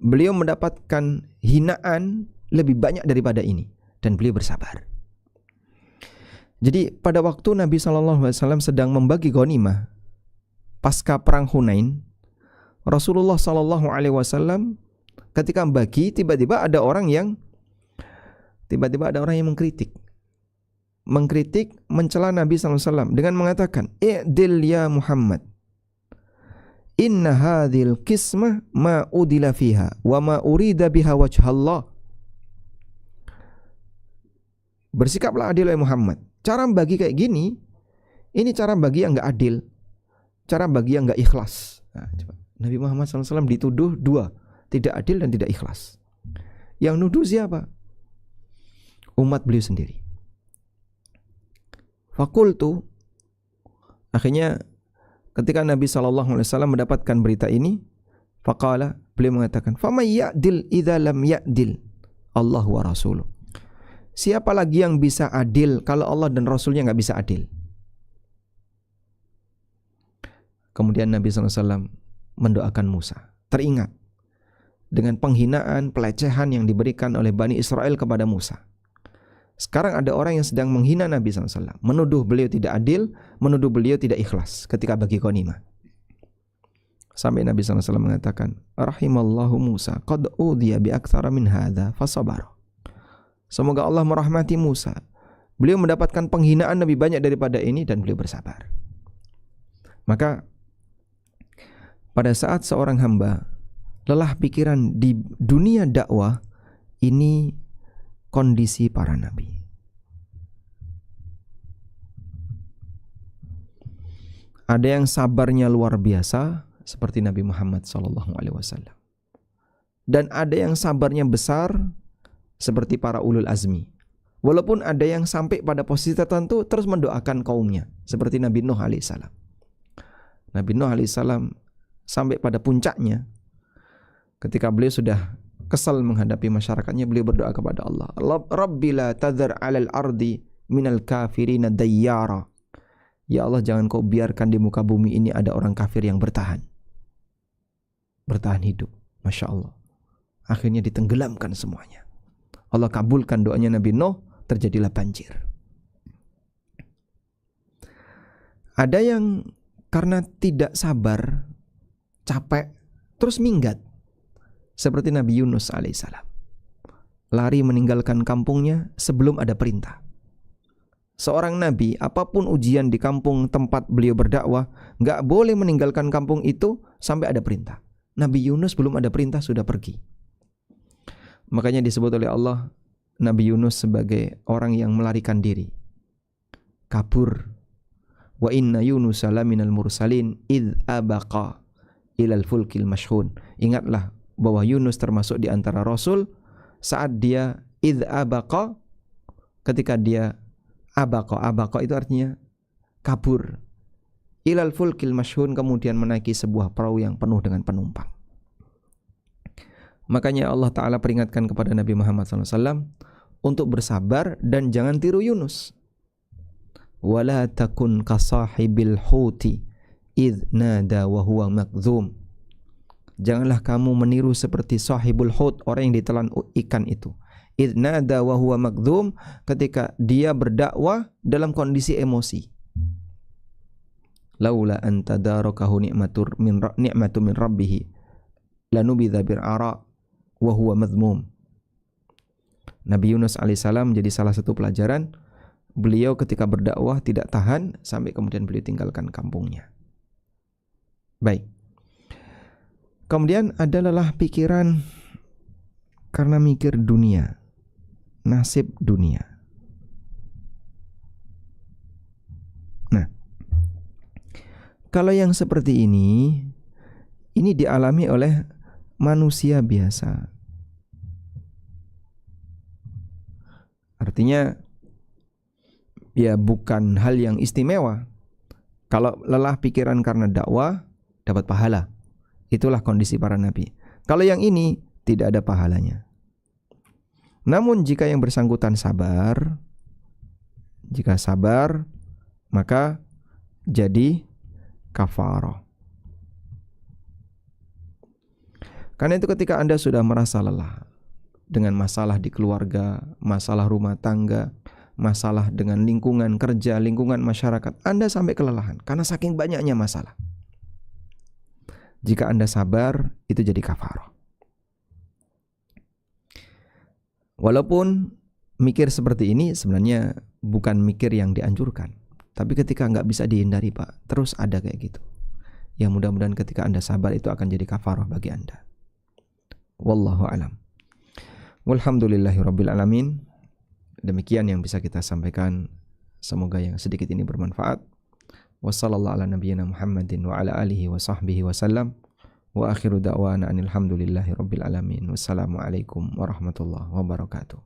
Beliau mendapatkan hinaan lebih banyak daripada ini dan beliau bersabar. Jadi pada waktu Nabi sallallahu alaihi wasallam sedang membagi ghanimah pasca perang Hunain, Rasulullah sallallahu alaihi wasallam ketika membagi, tiba-tiba ada orang yang mengkritik, mencela Nabi SAW dengan mengatakan, "I'dil ya Muhammad, inna hadhil qismah ma udila fiha, wa ma urida biha wajhallah." Bersikaplah adil ya Muhammad. Cara bagi kayak gini, ini cara bagi yang enggak adil, cara bagi yang enggak ikhlas. Nah, coba. Nabi Muhammad SAW dituduh dua, tidak adil dan tidak ikhlas. Yang nuduh siapa? Umat beliau sendiri. Fakultu, akhirnya ketika Nabi SAW mendapatkan berita ini, faqala, beliau mengatakan, "Faman ya'dil idza lam ya'dil Allah wa rasuluh." Siapa lagi yang bisa adil kalau Allah dan Rasulnya nggak bisa adil? Kemudian Nabi SAW mendoakan Musa. Teringat dengan penghinaan, pelecehan yang diberikan oleh Bani Israel kepada Musa. Sekarang ada orang yang sedang menghina Nabi SAW, menuduh beliau tidak adil, menuduh beliau tidak ikhlas ketika bagi ghanimah. Sampai Nabi SAW mengatakan, Rahimallahu Musa, qad udhiya bi aktsara min hadza fasabara. Semoga Allah merahmati Musa. Beliau mendapatkan penghinaan lebih banyak daripada ini dan beliau bersabar. Maka pada saat seorang hamba lelah pikiran di dunia dakwah, ini kondisi para nabi. Ada yang sabarnya luar biasa seperti Nabi Muhammad SAW, dan ada yang sabarnya besar seperti para ulul azmi. Walaupun ada yang sampai pada posisi tertentu terus mendoakan kaumnya seperti Nabi Nuh alaihissalam. Nabi Nuh alaihissalam sampai pada puncaknya ketika beliau sudah kesal menghadapi masyarakatnya, beliau berdoa kepada Allah, Rabbi la tadhar 'alal ardi minal kafirina dayyara. Ya Allah, jangan kau biarkan di muka bumi ini ada orang kafir yang bertahan hidup. Masya Allah. Akhirnya ditenggelamkan semuanya. Allah kabulkan doanya Nabi Nuh, terjadilah banjir. Ada yang karena tidak sabar, capek, terus minggat. Seperti Nabi Yunus alaihissalam, lari meninggalkan kampungnya sebelum ada perintah. Seorang nabi, apapun ujian di kampung tempat beliau berdakwah, gak boleh meninggalkan kampung itu sampai ada perintah. Nabi Yunus belum ada perintah sudah pergi. Makanya disebut oleh Allah Nabi Yunus sebagai orang yang melarikan diri, kabur. Wa inna Yunus laminal mursalin id abaqa ilal fulkil mashhun. Ingatlah bahwa Yunus termasuk di antara Rasul saat dia id abaqa, ketika dia abaqa itu artinya kabur ilal fulkil masyhun, kemudian menaiki sebuah perahu yang penuh dengan penumpang. Makanya Allah Ta'ala peringatkan kepada Nabi Muhammad SAW untuk bersabar dan jangan tiru Yunus. Wala takun kasahibil huti idh nada wa huwa makdzum. Janganlah kamu meniru seperti sahibul hut, orang yang ditelan ikan itu. Idh nada wa huwa makdzum, ketika dia berdakwah dalam kondisi emosi. Laula an tadarakahu ni'matu min rabbih lanubidha bir'ara wa huwa madhmum. Nabi Yunus alaihissalam jadi salah satu pelajaran. Beliau ketika berdakwah tidak tahan sampai kemudian beliau tinggalkan kampungnya. Baik. Kemudian ada lelah pikiran karena mikir dunia, nasib dunia. Nah, kalau yang seperti ini dialami oleh manusia biasa. Artinya ya bukan hal yang istimewa. Kalau lelah pikiran karena dakwah dapat pahala. Itulah kondisi para nabi. Kalau yang ini tidak ada pahalanya. Namun jika yang bersangkutan sabar, jika sabar maka jadi kafarah. Karena itu ketika Anda sudah merasa lelah dengan masalah di keluarga, masalah rumah tangga, masalah dengan lingkungan kerja, lingkungan masyarakat, Anda sampai kelelahan karena saking banyaknya masalah. Jika Anda sabar, itu jadi kafarah. Walaupun mikir seperti ini sebenarnya bukan mikir yang dianjurkan. Tapi ketika nggak bisa dihindari Pak, terus ada kayak gitu. Ya mudah-mudahan ketika Anda sabar itu akan jadi kafarah bagi Anda. Wallahu a'lam. Walhamdulillahirabbil alamin. Demikian yang bisa kita sampaikan. Semoga yang sedikit ini bermanfaat. Wassallallahu ala nabiyyina Muhammadin wa ala alihi wa sahbihi wasallam. Wa akhiru da'wana anil hamdulillahi rabbil alamin. Wassalamualaikum warahmatullahi wabarakatuh.